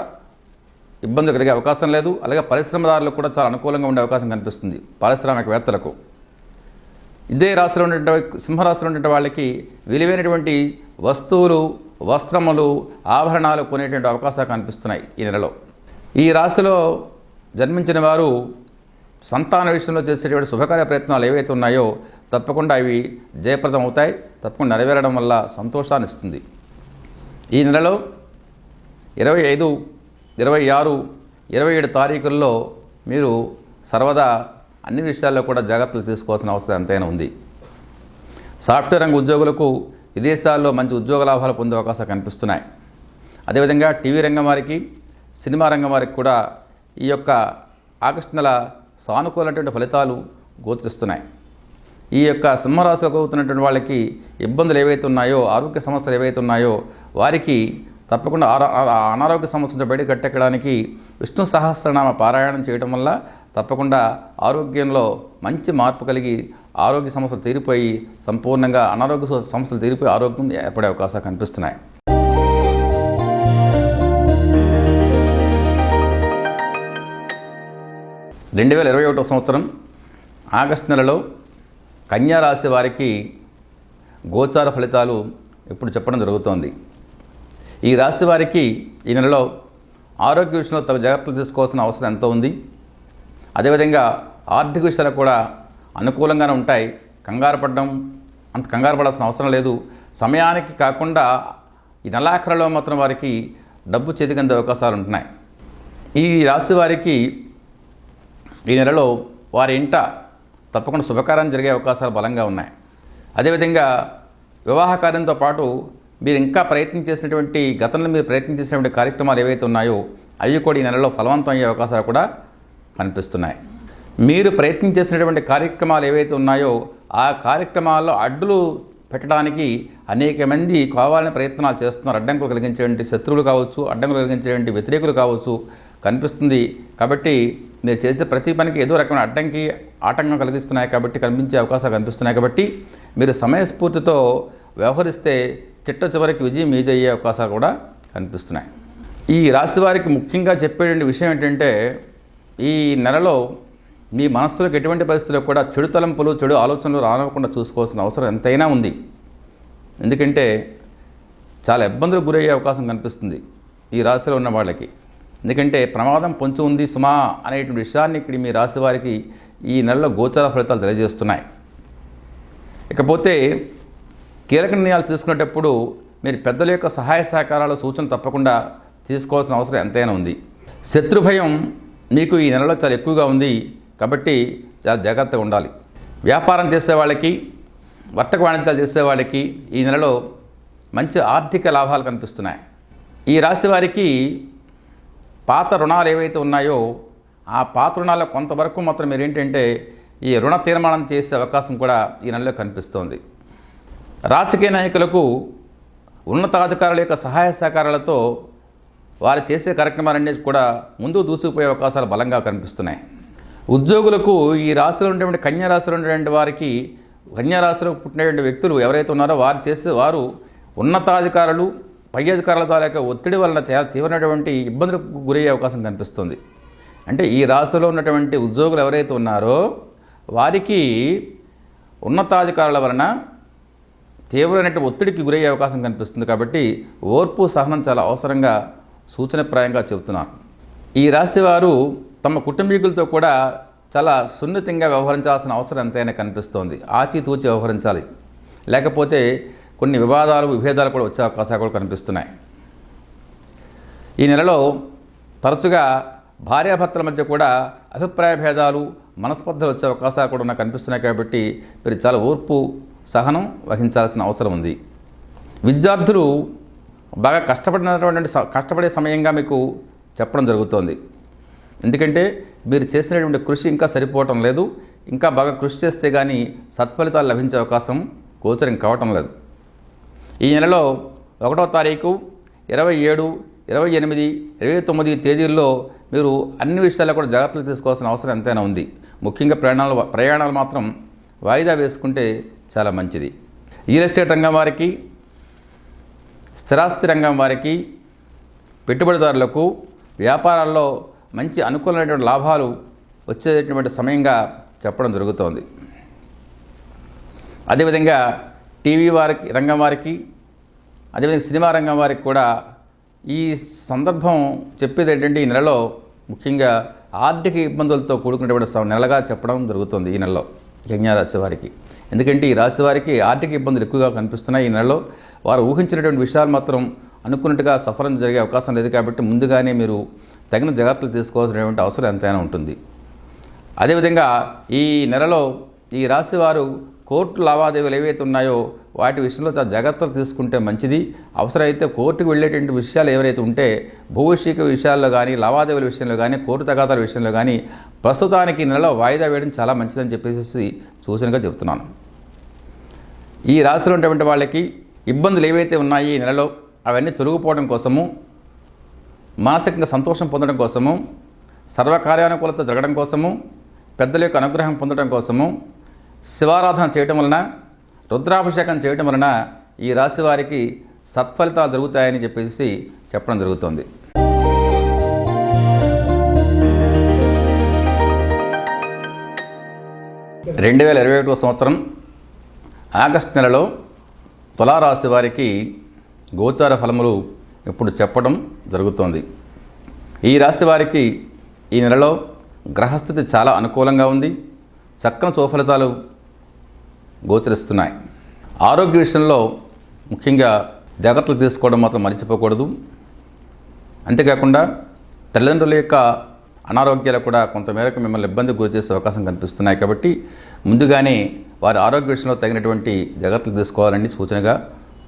ఇబ్బంది కలిగే అవకాశం లేదు. అలాగే పరిశ్రమదారులకు కూడా చాలా అనుకూలంగా ఉండే అవకాశం కనిపిస్తుంది. పారిశ్రామికవేత్తలకు, ఇదే రాశిలో ఉన్నటువంటి సింహరాశిలో ఉన్నటువంటి వాళ్ళకి విలువైనటువంటి వస్తువులు, వస్త్రములు, ఆభరణాలు కొనేటువంటి అవకాశాలు కనిపిస్తున్నాయి ఈ నెలలో. ఈ రాశిలో జన్మించిన వారు సంతాన విషయంలో చేసేటువంటి శుభకార్య ప్రయత్నాలు ఏవైతే ఉన్నాయో తప్పకుండా అవి జయప్రదం అవుతాయి. తప్పకుండా నెరవేరడం వల్ల సంతోషాన్ని ఇస్తుంది. ఈ నెలలో 25, 26, 27 తారీఖుల్లో మీరు సర్వదా అన్ని విషయాల్లో కూడా జాగ్రత్తలు తీసుకోవాల్సిన అవసరం ఎంతైనా ఉంది. సాఫ్ట్వేర్ రంగ ఉద్యోగులకు విదేశాల్లో మంచి ఉద్యోగ లాభాలు పొందే అవకాశాలు కనిపిస్తున్నాయి. అదేవిధంగా టీవీ రంగం వారికి, సినిమా రంగం వారికి కూడా ఈ యొక్క ఆగస్టు నెల సానుకూలమైనటువంటి ఫలితాలు గోచరిస్తున్నాయి. ఈ యొక్క సింహరాశిలో అవుతున్నటువంటి వాళ్ళకి ఇబ్బందులు ఏవైతే ఉన్నాయో, ఆరోగ్య సమస్యలు ఏవైతే ఉన్నాయో వారికి తప్పకుండా అనారోగ్య సమస్య నుంచి బయట కట్టెక్కడానికి విష్ణు సహస్రనామ పారాయణం చేయడం వల్ల తప్పకుండా ఆరోగ్యంలో మంచి మార్పు కలిగి ఆరోగ్య సమస్యలు తీరిపోయి సంపూర్ణంగా అనారోగ్య సమస్యలు తీరిపోయి ఆరోగ్యం ఏర్పడే అవకాశాలు కనిపిస్తున్నాయి. రెండు 2021 సంవత్సరం ఆగస్టు నెలలో కన్యా రాశి వారికి గోచార ఫలితాలు ఇప్పుడు చెప్పడం జరుగుతోంది. ఈ రాశి వారికి ఈ నెలలో ఆరోగ్య విషయంలో తగు జాగ్రత్తలు తీసుకోవాల్సిన అవసరం ఎంతో ఉంది. అదేవిధంగా ఆర్థిక విషయాలు కూడా అనుకూలంగానే ఉంటాయి. అంత కంగారు పడాల్సిన అవసరం లేదు. సమయానికి కాకుండా ఈ నెలాఖరులో మాత్రం వారికి డబ్బు చేతికందే అవకాశాలు ఉంటున్నాయి. ఈ రాశి వారికి ఈ నెలలో వారి ఇంట తప్పకుండా శుభకార్యం జరిగే అవకాశాలు బలంగా ఉన్నాయి. అదేవిధంగా వివాహ కార్యంతో పాటు మీరు ఇంకా ప్రయత్నం చేసినటువంటి గతంలో మీరు ప్రయత్నం చేసినటువంటి కార్యక్రమాలు ఏవైతే ఉన్నాయో అవి కూడా ఈ నెలలో ఫలవంతం అయ్యే అవకాశాలు కూడా కనిపిస్తున్నాయి. మీరు ప్రయత్నం చేసినటువంటి కార్యక్రమాలు ఏవైతే ఉన్నాయో ఆ కార్యక్రమాల్లో అడ్డులు పెట్టడానికి అనేక మంది కావాలని ప్రయత్నాలు చేస్తున్నారు. అడ్డంకులు కలిగించేటువంటి శత్రువులు కావచ్చు, అడ్డంకులు కలిగించేటువంటి వ్యతిరేకులు కావచ్చు కనిపిస్తుంది. కాబట్టి మీరు చేసే ప్రతి పనికి ఏదో రకమైన ఆటంకం కలిగిస్తున్నాయి కాబట్టి కనిపించే అవకాశాలు కనిపిస్తున్నాయి. కాబట్టి మీరు సమయస్ఫూర్తితో వ్యవహరిస్తే చిట్ట చివరికి విజయం మీదయ్యే అవకాశాలు కూడా కనిపిస్తున్నాయి. ఈ రాశి వారికి ముఖ్యంగా చెప్పేటువంటి విషయం ఏంటంటే ఈ నెలలో మీ మనస్సులకు ఎటువంటి పరిస్థితుల్లో కూడా చెడు తలంపులు, చెడు ఆలోచనలు రానివ్వకుండా చూసుకోవాల్సిన అవసరం ఎంతైనా ఉంది. ఎందుకంటే చాలా ఇబ్బందులకు గురయ్యే అవకాశం కనిపిస్తుంది ఈ రాశిలో ఉన్న వాళ్ళకి. ఎందుకంటే ప్రమాదం పొంచి ఉంది సుమా అనేటువంటి విషయాన్ని ఇక్కడ మీ రాశి వారికి ఈ నెలలో గోచార ఫలితాలు తెలియజేస్తున్నాయి. ఇకపోతే కీలక నిర్ణయాలు తీసుకునేటప్పుడు మీరు పెద్దల యొక్క సహాయ సహకారాల సూచన తప్పకుండా తీసుకోవాల్సిన అవసరం ఎంతైనా ఉంది. శత్రు భయం మీకు ఈ నెలలో చాలా ఎక్కువగా ఉంది కాబట్టి చాలా జాగ్రత్తగా ఉండాలి. వ్యాపారం చేసే వాళ్ళకి, వర్తక వాణిజ్యాలు చేసే వాళ్ళకి ఈ నెలలో మంచి ఆర్థిక లాభాలు కనిపిస్తున్నాయి. ఈ రాశి వారికి పాత రుణాలు ఏవైతే ఉన్నాయో ఆ పాత రుణాల్లో కొంతవరకు మాత్రం మీరు ఏంటంటే ఈ రుణ తీర్మానం చేసే అవకాశం కూడా ఈ నెలలో కనిపిస్తోంది. రాజకీయ నాయకులకు ఉన్నతాధికారుల యొక్క సహాయ సహకారాలతో వారు చేసే కార్యక్రమాలన్నీ కూడా ముందుకు దూసుకుపోయే అవకాశాలు బలంగా కనిపిస్తున్నాయి. ఉద్యోగులకు ఈ రాశిలో ఉండేటువంటి కన్యా రాశిలో ఉండేటువంటి వారికి, కన్యా రాశిలో పుట్టినటువంటి వ్యక్తులు ఎవరైతే ఉన్నారో వారు ఉన్నతాధికారులు, పై అధికారుల తాలూకా ఒత్తిడి వలన తీవ్రమైనటువంటి ఇబ్బందులకు గురయ్యే అవకాశం కనిపిస్తుంది. అంటే ఈ రాశిలో ఉన్నటువంటి ఉద్యోగులు ఎవరైతే ఉన్నారో వారికి ఉన్నతాధికారుల వలన తీవ్రమైనటువంటి ఒత్తిడికి గురయ్యే అవకాశం కనిపిస్తుంది. కాబట్టి ఓర్పు, సహనం చాలా అవసరంగా సూచనప్రాయంగా చెబుతున్నాను. ఈ రాశి వారు తమ కుటుంబీకులతో కూడా చాలా సున్నితంగా వ్యవహరించాల్సిన అవసరం ఎంతైనా కనిపిస్తోంది. ఆచితూచి వ్యవహరించాలి, లేకపోతే కొన్ని విభేదాలు కూడా వచ్చే అవకాశాలు కూడా కనిపిస్తున్నాయి. ఈ నెలలో తరచుగా భార్యాభర్తల మధ్య కూడా అభిప్రాయ భేదాలు, మనస్పర్ధలు వచ్చే అవకాశాలు కూడా కనిపిస్తున్నాయి. కాబట్టి మీరు చాలా ఓర్పు, సహనం వహించాల్సిన అవసరం ఉంది. విద్యార్థులు బాగా కష్టపడే సమయంగా మీకు చెప్పడం జరుగుతోంది. ఎందుకంటే మీరు చేసినటువంటి కృషి ఇంకా సరిపోవటం లేదు. ఇంకా బాగా కృషి చేస్తే కానీ సత్ఫలితాలు లభించే అవకాశం గోచరం కావటం లేదు. ఈ నెలలో 1వ తారీఖు, 27, 28, 29 తేదీల్లో మీరు అన్ని విషయాల్లో కూడా జాగ్రత్తలు తీసుకోవాల్సిన అవసరం ఎంతైనా ఉంది. ముఖ్యంగా ప్రయాణాలు మాత్రం వాయిదా వేసుకుంటే చాలా మంచిది. రియల్ ఎస్టేట్ రంగం వారికి, స్థిరాస్తి రంగం వారికి, పెట్టుబడిదారులకు వ్యాపారాల్లో మంచి అనుకూలమైనటువంటి లాభాలు వచ్చేటటువంటి సమయంగా చెప్పడం జరుగుతోంది. అదేవిధంగా టీవీ రంగం వారికి, అదేవిధంగా సినిమా రంగం వారికి కూడా ఈ సందర్భం చెప్పేది ఏంటంటే ఈ నెలలో ముఖ్యంగా ఆర్థిక ఇబ్బందులతో కూడుకున్నటువంటి నెలగా చెప్పడం జరుగుతుంది ఈ నెలలో కన్యారాశి వారికి. ఎందుకంటే ఈ రాశి వారికి ఆర్థిక ఇబ్బందులు ఎక్కువగా కనిపిస్తున్నాయి. ఈ నెలలో వారు ఊహించినటువంటి విషయాలు మాత్రం అనుకున్నట్టుగా సఫలం జరిగే అవకాశం లేదు. కాబట్టి ముందుగానే మీరు తగిన జాగ్రత్తలు తీసుకోవాల్సినటువంటి అవసరం ఎంతైనా ఉంటుంది. అదేవిధంగా ఈ నెలలో ఈ రాశి వారు కోర్టు లావాదేవీలు ఏవైతే ఉన్నాయో వాటి విషయంలో చాలా జాగ్రత్తలు తీసుకుంటే మంచిది. అవసరమైతే కోర్టుకు వెళ్ళేటువంటి విషయాలు ఎవరైతే ఉంటే భూవిషయిక విషయాల్లో కానీ, లావాదేవీల విషయంలో కానీ, కోర్టు తగాదాల విషయంలో కానీ ప్రస్తుతానికి నెలలో వాయిదా వేయడం చాలా మంచిదని చెప్పేసి సూచనగా చెబుతున్నాను. ఈ రాశిలో ఉన్నటువంటి వాళ్ళకి ఇబ్బందులు ఏవైతే ఉన్నాయో ఈ నెలలో అవన్నీ తొలగిపోవడం కోసము, మానసికంగా సంతోషం పొందడం కోసము, సర్వకార్యానుకూలత జరగడం కోసము, పెద్దల యొక్క అనుగ్రహం పొందడం కోసము శివారాధన చేయటం వలన, రుద్రాభిషేకం చేయటం వలన ఈ రాశి వారికి సత్ఫలితాలు జరుగుతాయని చెప్పేసి చెప్పడం జరుగుతోంది. రెండు 2021 సంవత్సరం ఆగస్టు నెలలో తులారాశి వారికి గోచార ఫలములు ఇప్పుడు చెప్పడం జరుగుతోంది. ఈ రాశి వారికి ఈ నెలలో గ్రహస్థితి చాలా అనుకూలంగా ఉంది. చక్కని సుఫలితాలు గోచరిస్తున్నాయి. ఆరోగ్య విషయంలో ముఖ్యంగా జాగ్రత్తలు తీసుకోవడం మాత్రం మర్చిపోకూడదు. అంతేకాకుండా తల్లిదండ్రుల యొక్క అనారోగ్యాలు కూడా కొంతమేరకు మిమ్మల్ని ఇబ్బంది గురి చేసే అవకాశం కనిపిస్తున్నాయి. కాబట్టి ముందుగానే వారి ఆరోగ్య విషయంలో తగినటువంటి జాగ్రత్తలు తీసుకోవాలని సూచనగా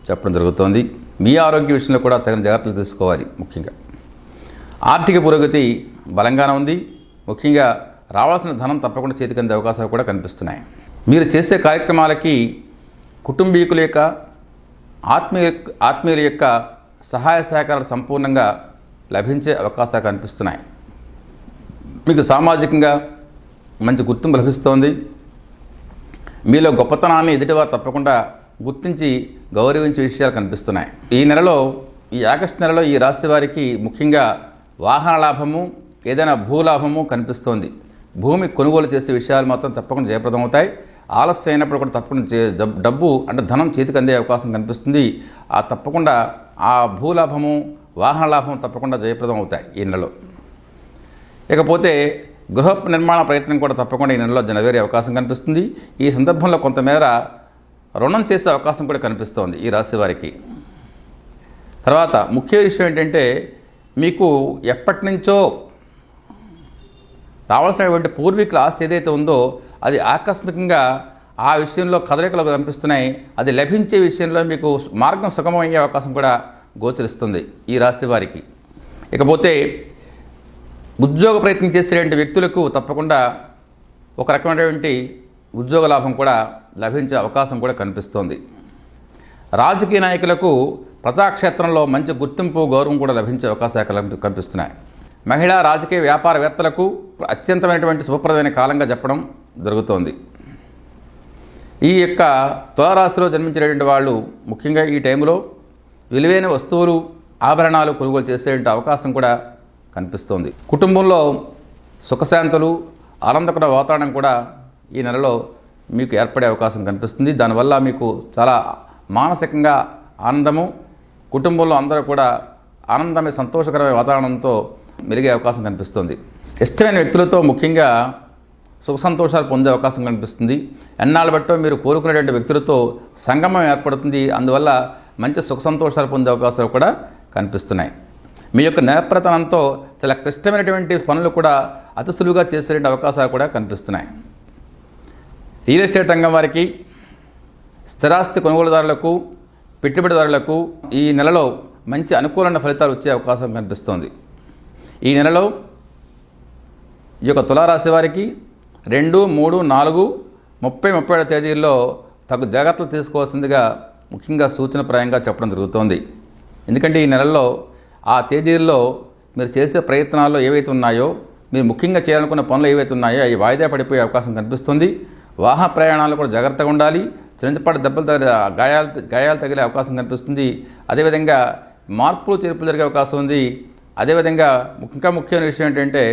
చెప్పడం జరుగుతోంది. మీ ఆరోగ్య విషయంలో కూడా తగిన జాగ్రత్తలు తీసుకోవాలి. ముఖ్యంగా ఆర్థిక పురోగతి బలంగానే ఉంది. ముఖ్యంగా రావాల్సిన ధనం తప్పకుండా చేతికి అందే అవకాశాలు కూడా కనిపిస్తున్నాయి. మీరు చేసే కార్యక్రమాలకి కుటుంబీకుల యొక్క ఆత్మీయుల యొక్క సహాయ సహకారాలు సంపూర్ణంగా లభించే అవకాశాలు కనిపిస్తున్నాయి. మీకు సామాజికంగా మంచి గుర్తింపు లభిస్తోంది. మీలో గొప్పతనాన్ని ఎదుటివారు తప్పకుండా గుర్తించి గౌరవించే విషయాలు కనిపిస్తున్నాయి. ఈ నెలలో, ఈ ఆగస్టు నెలలో ఈ రాశి వారికి ముఖ్యంగా వాహన లాభము, ఏదైనా భూలాభము కనిపిస్తోంది. భూమి కొనుగోలు చేసే విషయాలు మాత్రం తప్పకుండా జయప్రదం అవుతాయి. ఆలస్యం అయినప్పుడు కూడా తప్పకుండా డబ్బు అంటే ధనం చేతికి అందే అవకాశం కనిపిస్తుంది. తప్పకుండా ఆ భూలాభము, వాహన లాభం తప్పకుండా జయప్రదం అవుతాయి ఈ నెలలో. ఇకపోతే గృహ నిర్మాణ ప్రయత్నం కూడా తప్పకుండా ఈ నెలలో నెరవేరే అవకాశం కనిపిస్తుంది. ఈ సందర్భంలో కొంతమేర రుణం చేసే అవకాశం కూడా కనిపిస్తోంది ఈ రాశి వారికి. తర్వాత ముఖ్య విషయం ఏంటంటే మీకు ఎప్పటి నుంచో రావాల్సినటువంటి పూర్వీకుల ఆస్తి ఏదైతే ఉందో అది ఆకస్మికంగా ఆ విషయంలో కదలికలు కనిపిస్తున్నాయి. అది లభించే విషయంలో మీకు మార్గం సుగమమయ్యే అవకాశం కూడా గోచరిస్తుంది ఈ రాశి వారికి. ఇకపోతే ఉద్యోగ ప్రయత్నం చేసేటువంటి వ్యక్తులకు తప్పకుండా ఒక రకమైనటువంటి ఉద్యోగ లాభం కూడా లభించే అవకాశం కూడా కనిపిస్తోంది. రాజకీయ నాయకులకు ప్రజాక్షేత్రంలో మంచి గుర్తింపు, గౌరవం కూడా లభించే అవకాశాలు కనిపిస్తున్నాయి. మహిళా రాజకీయ వ్యాపారవేత్తలకు అత్యంతమైనటువంటి శుభప్రదమైన కాలంగా చెప్పడం జరుగుతోంది. ఈ యొక్క తులారాశిలో జన్మించినటువంటి వాళ్ళు ముఖ్యంగా ఈ టైంలో విలువైన వస్తువులు, ఆభరణాలు కొనుగోలు చేసేటువంటి అవకాశం కూడా కనిపిస్తోంది. కుటుంబంలో సుఖశాంతులు, ఆనందకర వాతావరణం కూడా ఈ నెలలో మీకు ఏర్పడే అవకాశం కనిపిస్తుంది. దానివల్ల మీకు చాలా మానసికంగా ఆనందము, కుటుంబంలో అందరూ కూడా ఆనందమైన సంతోషకరమైన వాతావరణంతో మెలిగే అవకాశం కనిపిస్తుంది. ఇష్టమైన వ్యక్తులతో ముఖ్యంగా సుఖ సంతోషాలు పొందే అవకాశం కనిపిస్తుంది. ఎన్నాళ్ళు బట్టో మీరు కోరుకునేటువంటి వ్యక్తులతో సంగమం ఏర్పడుతుంది. అందువల్ల మంచి సుఖ సంతోషాలు పొందే అవకాశాలు కూడా కనిపిస్తున్నాయి. మీ యొక్క నేర్పరతనంతో చాలా క్లిష్టమైనటువంటి పనులు కూడా అతి సులువుగా చేసే అవకాశాలు కూడా కనిపిస్తున్నాయి. రియల్ ఎస్టేట్ రంగం వారికి, స్థిరాస్తి కొనుగోలుదారులకు, పెట్టుబడిదారులకు ఈ నెలలో మంచి అనుకూలమైన ఫలితాలు వచ్చే అవకాశం కనిపిస్తోంది. ఈ నెలలో ఈ యొక్క తులారాశి వారికి 2, 3, 4, 30, 31 తేదీల్లో తగు జాగ్రత్తలు తీసుకోవాల్సిందిగా ముఖ్యంగా సూచనప్రాయంగా చెప్పడం జరుగుతోంది. ఎందుకంటే ఈ నెలల్లో ఆ తేదీల్లో మీరు చేసే ప్రయత్నాల్లో ఏవైతే ఉన్నాయో, మీరు ముఖ్యంగా చేయాలనుకున్న పనులు ఏవైతే ఉన్నాయో అవి వాయిదా పడిపోయే అవకాశం కనిపిస్తుంది. వాహన ప్రయాణాలు కూడా జాగ్రత్తగా ఉండాలి. చిన్నపాటి దెబ్బలు గాయాలు తగిలే అవకాశం కనిపిస్తుంది. అదేవిధంగా మార్పులు చేర్పులు జరిగే అవకాశం ఉంది. అదేవిధంగా ఇంకా ముఖ్యమైన విషయం ఏంటంటే,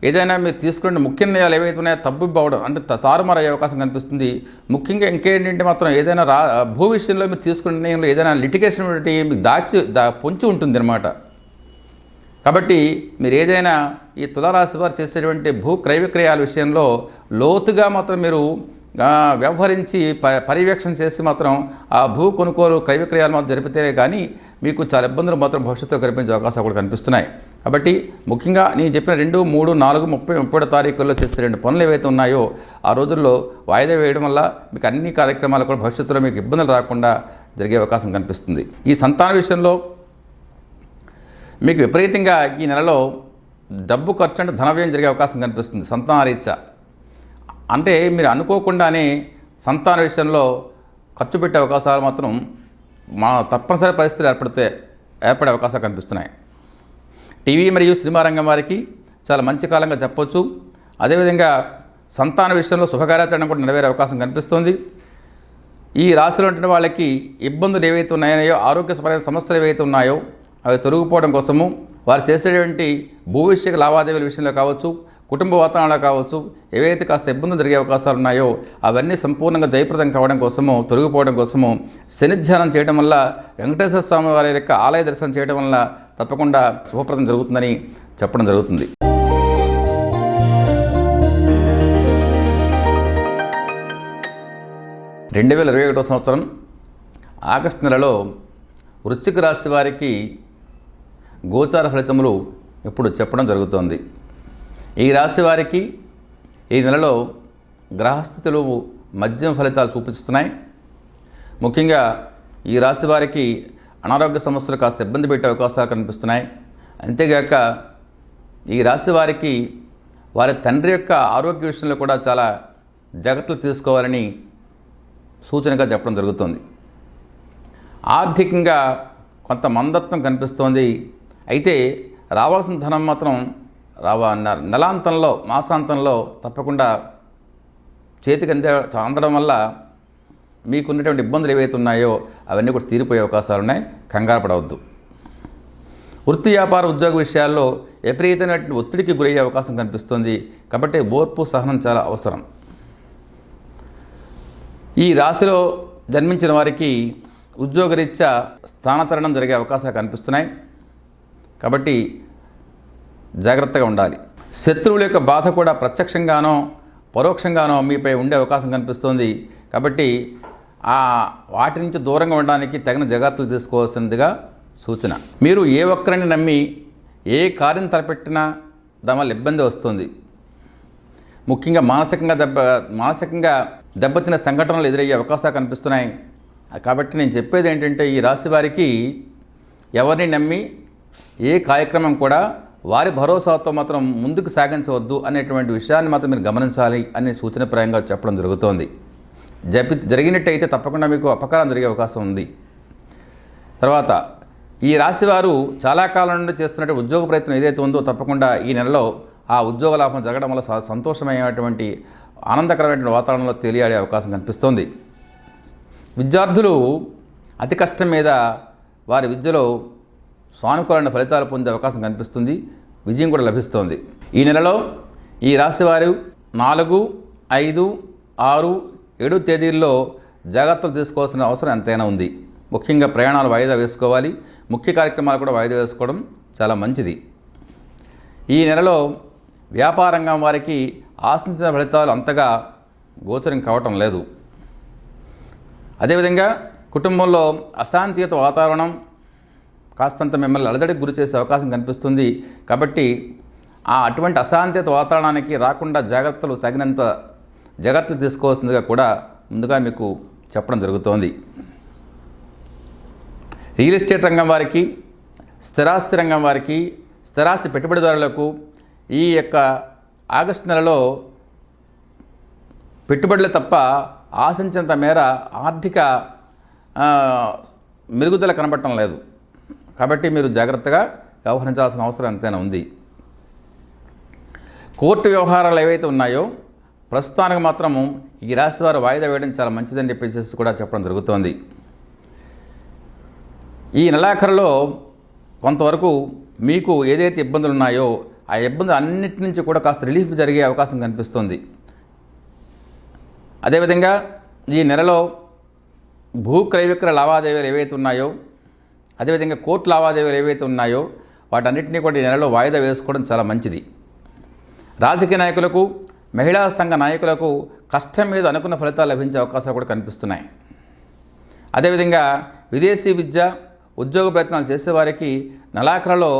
ఏదైనా మీరు తీసుకునే ముఖ్య నిర్ణయాలు ఏవైతే ఉన్నాయో తప్పుపోవడం అంటే తారుమారు అయ్యే అవకాశం కనిపిస్తుంది. ముఖ్యంగా ఇంకేంటంటే మాత్రం ఏదైనా భూ విషయంలో మీరు తీసుకునే నిర్ణయంలో ఏదైనా లిటిగేషన్ మీకు పొంచి ఉంటుంది అన్నమాట. కాబట్టి మీరు ఏదైనా ఈ తులారాశి వారు చేసేటువంటి భూ క్రయ విక్రయాల విషయంలో లోతుగా మాత్రం మీరు వ్యవహరించి పర్యవేక్షణ చేసి మాత్రం ఆ భూ కొనుగోలు క్రయ విక్రయాలు మాత్రం జరిపితేనే కానీ మీకు చాలా ఇబ్బందులు మాత్రం భవిష్యత్తులో కనిపించే అవకాశాలు కూడా కనిపిస్తున్నాయి. కాబట్టి ముఖ్యంగా నేను చెప్పిన 2, 3, 4, 30, 31 తారీఖుల్లో చేసే 2 పనులు ఏవైతే ఉన్నాయో ఆ రోజుల్లో వాయిదా వేయడం వల్ల మీకు అన్ని కార్యక్రమాలు కూడా భవిష్యత్తులో మీకు ఇబ్బందులు రాకుండా జరిగే అవకాశం కనిపిస్తుంది. ఈ సంతాన విషయంలో మీకు విపరీతంగా ఈ నెలలో డబ్బు ఖర్చు అంటే ధనవ్యయం జరిగే అవకాశం కనిపిస్తుంది. సంతానరీత్యా అంటే మీరు అనుకోకుండానే సంతాన విషయంలో ఖర్చు పెట్టే అవకాశాలు మాత్రం తప్పనిసరి పరిస్థితులు ఏర్పడే అవకాశాలు కనిపిస్తున్నాయి. టీవీ మరియు సినిమా రంగం వారికి చాలా మంచి కాలంగా చెప్పొచ్చు. అదేవిధంగా సంతాన విషయంలో శుభకార్యాచరణ కూడా నెరవేరే అవకాశం కనిపిస్తుంది. ఈ రాశిలో ఉంటున్న వాళ్ళకి ఇబ్బందులు ఏవైతే ఉన్నాయో, ఆరోగ్యపరమైన సమస్యలు ఏవైతే ఉన్నాయో అవి తొలగిపోవడం కోసము వారు చేసేటువంటి భూ విషయ లావాదేవీల విషయంలో కావచ్చు, కుటుంబ వాతావరణంలో కావచ్చు, ఏవైతే కాస్త ఇబ్బందులు జరిగే అవకాశాలు ఉన్నాయో అవన్నీ సంపూర్ణంగా జయప్రదం కావడం కోసము, తొలగిపోవడం కోసము శనిధ్యానం చేయడం వల్ల, వెంకటేశ్వర స్వామి వారి యొక్క ఆలయ దర్శనం చేయడం వల్ల తప్పకుండా శుభప్రదం జరుగుతుందని చెప్పడం జరుగుతుంది. సంవత్సరం ఆగస్టు నెలలో వృశ్చిక రాశి వారికి గోచార ఫలితములు ఇప్పుడు చెప్పడం జరుగుతోంది. ఈ రాశి వారికి ఈ నెలలో గ్రహస్థితులు మధ్యమ ఫలితాలు చూపిస్తున్నాయి. ముఖ్యంగా ఈ రాశి వారికి అనారోగ్య సమస్యలు కాస్త ఇబ్బంది పెట్టే అవకాశాలు కనిపిస్తున్నాయి. అంతేగాక ఈ రాశి వారికి వారి తండ్రి యొక్క ఆరోగ్య విషయంలో కూడా చాలా జాగ్రత్తలు తీసుకోవాలని సూచనగా చెప్పడం జరుగుతుంది. ఆర్థికంగా కొంత మందత్వం కనిపిస్తోంది. అయితే రావాల్సిన ధనం మాత్రం నెలాంతంలో, మాసాంతంలో తప్పకుండా చేతికి అందడం వల్ల మీకున్నటువంటి ఇబ్బందులు ఏవైతే ఉన్నాయో అవన్నీ కూడా తీరిపోయే అవకాశాలు ఉన్నాయి. కంగారు పడవద్దు. వృత్తి, వ్యాపార, ఉద్యోగ విషయాల్లో విపరీతమైనటువంటి ఒత్తిడికి గురయ్యే అవకాశం కనిపిస్తుంది. కాబట్టి ఓర్పు, సహనం చాలా అవసరం. ఈ రాశిలో జన్మించిన వారికి ఉద్యోగరీత్యా స్థానచలనం జరిగే అవకాశాలు కనిపిస్తున్నాయి. కాబట్టి జాగ్రత్తగా ఉండాలి. శత్రువుల యొక్క బాధ కూడా ప్రత్యక్షంగానో పరోక్షంగానో మీపై ఉండే అవకాశం కనిపిస్తోంది. కాబట్టి వాటి నుంచి దూరంగా ఉండడానికి తగిన జాగ్రత్తలు తీసుకోవాల్సిందిగా సూచన. మీరు ఏ ఒక్కరిని నమ్మి ఏ కార్యం తలపెట్టినా దాని వల్ల ఇబ్బంది వస్తుంది. ముఖ్యంగా మానసికంగా దెబ్బతిన్న సంఘటనలు ఎదురయ్యే అవకాశాలు కనిపిస్తున్నాయి. కాబట్టి నేను చెప్పేది ఏంటంటే, ఈ రాశి వారికి ఎవరిని నమ్మి ఏ కార్యక్రమం కూడా వారి భరోసాతో మాత్రం ముందుకు సాగించవద్దు అనేటువంటి విషయాన్ని మాత్రం మీరు గమనించాలి అనే సూచనప్రాయంగా చెప్పడం జరుగుతోంది. జరిగినట్టయితే తప్పకుండా మీకు అపకారం జరిగే అవకాశం ఉంది. తర్వాత ఈ రాశివారు చాలా కాలం నుండి చేస్తున్నట్టు ఉద్యోగ ప్రయత్నం ఏదైతే ఉందో తప్పకుండా ఈ నెలలో ఆ ఉద్యోగ లాభం జరగడం వల్ల సంతోషమైనటువంటి ఆనందకరమైన వాతావరణంలో తేలియాడే అవకాశం కనిపిస్తోంది. విద్యార్థులు అతి కష్టం మీద వారి విద్యలో సానుకూలమైన ఫలితాలు పొందే అవకాశం కనిపిస్తుంది. విజయం కూడా లభిస్తోంది. ఈ నెలలో ఈ రాశివారు 4, 5, 6, 7 తేదీల్లో జాగ్రత్తలు తీసుకోవాల్సిన అవసరం ఎంతైనా ఉంది. ముఖ్యంగా ప్రయాణాలు వాయిదా వేసుకోవాలి. ముఖ్య కార్యక్రమాలు కూడా వాయిదా వేసుకోవడం చాలా మంచిది. ఈ నెలలో వ్యాపారంగం వారికి ఆశించిన ఫలితాలు అంతగా గోచరం కావటం లేదు. అదేవిధంగా కుటుంబంలో అశాంతియుత వాతావరణం కాస్తంత మిమ్మల్ని అలజడికి గురి చేసే అవకాశం కనిపిస్తుంది. కాబట్టి అటువంటి అశాంతియుత వాతావరణానికి రాకుండా తగినంత జాగ్రత్తలు తీసుకోవాల్సిందిగా కూడా ముందుగా మీకు చెప్పడం జరుగుతోంది. రియల్ ఎస్టేట్ రంగం వారికి, స్థిరాస్తి రంగం వారికి, స్థిరాస్తి పెట్టుబడిదారులకు ఈ యొక్క ఆగస్టు నెలలో పెట్టుబడులు తప్ప ఆశించినంత మేర ఆర్థిక మెరుగుదల కనబడటం లేదు. కాబట్టి మీరు జాగ్రత్తగా వ్యవహరించాల్సిన అవసరం ఎంతైనా ఉంది. కోర్టు వ్యవహారాలు ఏవైతే ఉన్నాయో ప్రస్తుతానికి మాత్రము ఈ రాశి వారు వాయిదా వేయడం చాలా మంచిదని చెప్పేసి కూడా చెప్పడం జరుగుతోంది. ఈ నెలాఖరులో కొంతవరకు మీకు ఏదైతే ఇబ్బందులు ఉన్నాయో ఆ ఇబ్బందులు అన్నిటి నుంచి కూడా కాస్త రిలీఫ్ జరిగే అవకాశం కనిపిస్తుంది. అదేవిధంగా ఈ నెలలో భూ క్రయ విక్రయ లావాదేవీలు ఏవైతే ఉన్నాయో, అదేవిధంగా కోర్టు లావాదేవీలు ఏవైతే ఉన్నాయో వాటన్నిటినీ కూడా ఈ నెలలో వాయిదా వేసుకోవడం చాలా మంచిది. రాజకీయ నాయకులకు, మహిళా సంఘ నాయకులకు కష్టం మీద అనుకున్న ఫలితాలు లభించే అవకాశాలు కూడా కనిపిస్తున్నాయి. అదేవిధంగా విదేశీ విద్య, ఉద్యోగ ప్రయత్నాలు చేసేవారికి నెలాఖరులో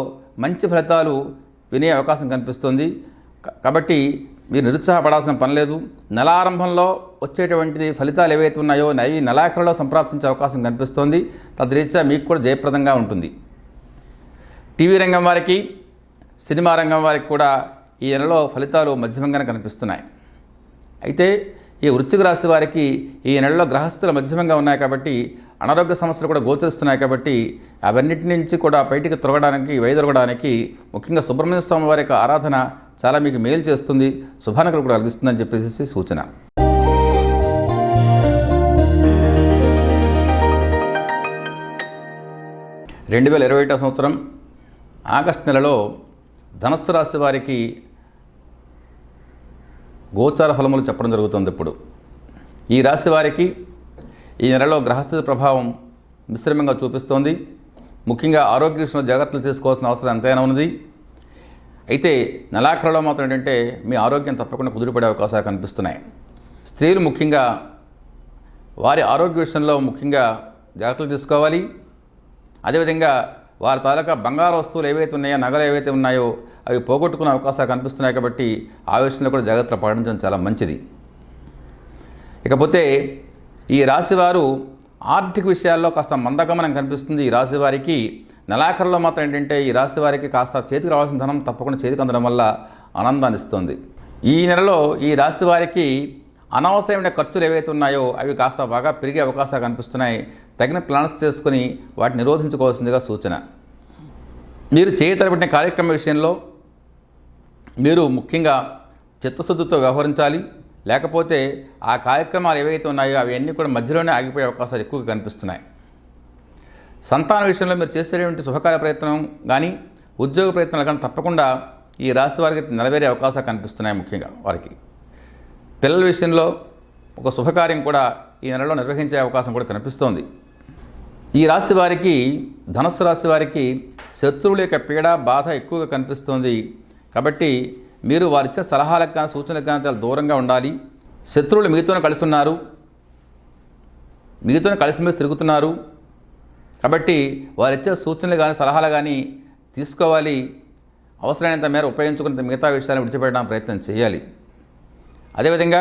మంచి ఫలితాలు వినే అవకాశం కనిపిస్తుంది. కాబట్టి మీరు నిరుత్సాహపడాల్సిన పని లేదు. నెలారంభంలో వచ్చేటువంటిది ఫలితాలు ఏవైతే ఉన్నాయో ఈ నెలాఖరులో సంప్రాప్తించే అవకాశం కనిపిస్తోంది. తద్రీత్యా మీకు కూడా జయప్రదంగా ఉంటుంది. టీవీ రంగం వారికి, సినిమా రంగం వారికి కూడా ఈ నెలలో ఫలితాలు మధ్యమంగానే కనిపిస్తున్నాయి. అయితే ఈ వృశ్చిక రాశి వారికి ఈ నెలలో గ్రహస్థులు మధ్యమంగా ఉన్నాయి కాబట్టి అనారోగ్య సమస్యలు కూడా గోచరిస్తున్నాయి. కాబట్టి అవన్నిటి నుంచి కూడా బయటికి వైదొరగడానికి ముఖ్యంగా సుబ్రహ్మణ్య స్వామి వారి యొక్క ఆరాధన చాలా మీకు మేలు చేస్తుంది, శుభానికి కూడా కలిగిస్తుందని చెప్పేసి సూచన. రెండు 2021 సంవత్సరం ఆగస్టు నెలలో ధనస్సు రాశి వారికి గోచార ఫలములు చెప్పడం జరుగుతుంది. ఇప్పుడు ఈ రాశి వారికి ఈ నెలలో గ్రహస్థితి ప్రభావం మిశ్రమంగా చూపిస్తోంది. ముఖ్యంగా ఆరోగ్య విషయంలో జాగ్రత్తలు తీసుకోవాల్సిన అవసరం ఎంతైనా ఉన్నది. అయితే నెలాఖరులో మాత్రం ఏంటంటే మీ ఆరోగ్యం తప్పకుండా కుదిరిపడే అవకాశాలు కనిపిస్తున్నాయి. స్త్రీలు ముఖ్యంగా వారి ఆరోగ్య విషయంలో ముఖ్యంగా జాగ్రత్తలు తీసుకోవాలి. అదేవిధంగా వారి తాలూకా బంగారు వస్తువులు ఏవైతే ఉన్నాయో, నగలు ఏవైతే ఉన్నాయో అవి పోగొట్టుకునే అవకాశాలు కనిపిస్తున్నాయి. కాబట్టి ఆ విషయంలో కూడా జాగ్రత్తలు పాటించడం చాలా మంచిది. ఇకపోతే ఈ రాశివారు ఆర్థిక విషయాల్లో కాస్త మందగమనం కనిపిస్తుంది. ఈ రాశి వారికి నెలాఖరులో మాత్రం ఏంటంటే ఈ రాశి వారికి కాస్త చేతికి రావాల్సిన ధనం తప్పకుండా చేతికి అందడం వల్ల ఆనందాన్ని ఇస్తుంది. ఈ నెలలో ఈ రాశి వారికి అనవసరమైన ఖర్చులు ఏవైతే ఉన్నాయో అవి కాస్త బాగా పెరిగే అవకాశాలు కనిపిస్తున్నాయి. తగిన ప్లాన్స్ చేసుకుని వాటిని నిరోధించుకోవాల్సిందిగా సూచన. మీరు చేయతరబడిన కార్యక్రమం విషయంలో మీరు ముఖ్యంగా చిత్తశుద్ధితో వ్యవహరించాలి. లేకపోతే ఆ కార్యక్రమాలు ఏవైతే ఉన్నాయో అవన్నీ కూడా మధ్యలోనే ఆగిపోయే అవకాశాలు ఎక్కువగా కనిపిస్తున్నాయి. సంతాన విషయంలో మీరు చేసేటువంటి శుభకార్య ప్రయత్నం కానీ, ఉద్యోగ ప్రయత్నాలు కానీ తప్పకుండా ఈ రాశి వారికి నెరవేరే అవకాశాలు కనిపిస్తున్నాయి. ముఖ్యంగా వారికి పిల్లల విషయంలో ఒక శుభకార్యం కూడా ఈ నెలలో నిర్వహించే అవకాశం కూడా కనిపిస్తోంది. ఈ రాశి వారికి, ధనుస్సు రాశి వారికి శత్రువుల యొక్క పీడ, బాధ ఎక్కువగా కనిపిస్తోంది. కాబట్టి మీరు వారిచ్చే సలహాలకు కానీ, సూచనలకు కానీ చాలా దూరంగా ఉండాలి. శత్రువులు మీతోనే కలిసి ఉన్నారు, మీతోనే కలిసిమెలిసి తిరుగుతున్నారు. కాబట్టి వారిచ్చే సూచనలు కానీ, సలహాలు కానీ తీసుకోవాలి. అవసరమైనంత మేర ఉపయోగించుకునే మిగతా విషయాలను విడిచిపెట్టడానికి ప్రయత్నం చేయాలి. అదేవిధంగా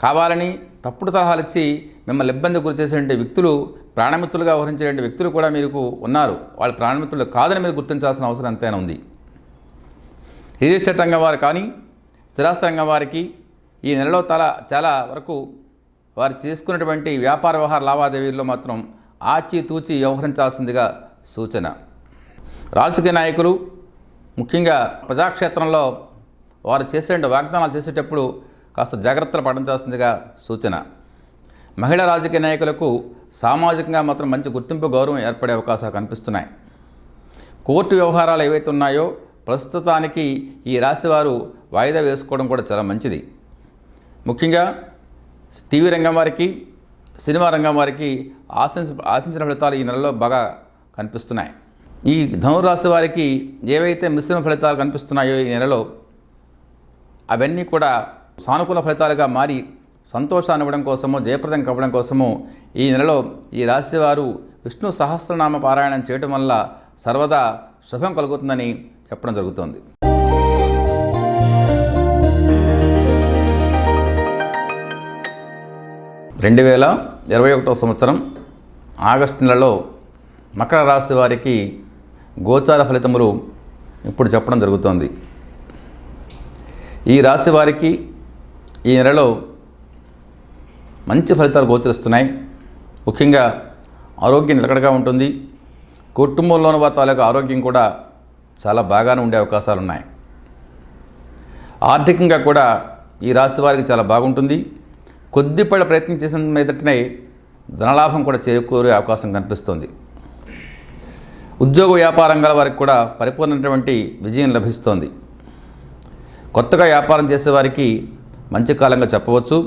కావాలని తప్పుడు సలహాలు ఇచ్చి మిమ్మల్ని ఇబ్బంది గురి చేసేటువంటి వ్యక్తులు, ప్రాణమిత్రులుగా వ్యవహరించేటువంటి వ్యక్తులు కూడా మీకు ఉన్నారు. వాళ్ళ ప్రాణమిత్రులు కాదని మీరు గుర్తించాల్సిన అవసరం ఎంతైనా ఉంది. రియల్ ఎస్టేట్ రంగం వారు కానీ, స్థిరాస్తి రంగం వారికి ఈ నెలలో చాలా వరకు వారు చేసుకున్నటువంటి వ్యాపార వ్యవహార లావాదేవీల్లో మాత్రం ఆచితూచి వ్యవహరించాల్సిందిగా సూచన. రాజకీయ నాయకులు ముఖ్యంగా ప్రజాక్షేత్రంలో వారు చేసే వాగ్దానాలు చేసేటప్పుడు కాస్త జాగ్రత్తలు పాటించాల్సిందిగా సూచన. మహిళా రాజకీయ నాయకులకు సామాజికంగా మాత్రం మంచి గుర్తింపు, గౌరవం ఏర్పడే అవకాశాలు కనిపిస్తున్నాయి. కోర్టు వ్యవహారాలు ఏవైతే ఉన్నాయో ప్రస్తుతానికి ఈ రాశివారు వాయిదా వేసుకోవడం కూడా చాలా మంచిది. ముఖ్యంగా టీవీ రంగం వారికి, సినిమా రంగం వారికి ఆశించిన ఫలితాలు ఈ నెలలో బాగా కనిపిస్తున్నాయి. ఈ ధనురాశి వారికి ఏవైతే మిశ్రమ ఫలితాలు కనిపిస్తున్నాయో ఈ నెలలో అవన్నీ కూడా సానుకూల ఫలితాలుగా మారి సంతోషాన్ని ఇవ్వడం కోసము, జయప్రదం కావడం కోసము ఈ నెలలో ఈ రాశివారు విష్ణు సహస్రనామ పారాయణం చేయటం వల్ల సర్వదా శుభం కలుగుతుందని చెప్పడం జరుగుతోంది. రెండు 2021 సంవత్సరం ఆగస్టు నెలలో మకర రాశి వారికి గోచార ఫలితములు ఇప్పుడు చెప్పడం జరుగుతోంది. ఈ రాశి వారికి ఈ నెలలో మంచి ఫలితాలు గోచరిస్తున్నాయి. ముఖ్యంగా ఆరోగ్యం నిలకడగా ఉంటుంది. కుటుంబంలోని వారి తాలూకు ఆరోగ్యం కూడా చాలా బాగానే ఉండే అవకాశాలు ఉన్నాయి. ఆర్థికంగా కూడా ఈ రాశి వారికి చాలా బాగుంటుంది. కొద్దిపాటి ప్రయత్నం చేసిన మీదటనే ధనలాభం కూడా చేకూరే అవకాశం కనిపిస్తుంది. ఉద్యోగ వ్యాపారంగా వారికి కూడా పరిపూర్ణమైనటువంటి విజయం లభిస్తోంది. కొత్తగా వ్యాపారం చేసేవారికి మంచి కాలంగా చెప్పవచ్చు.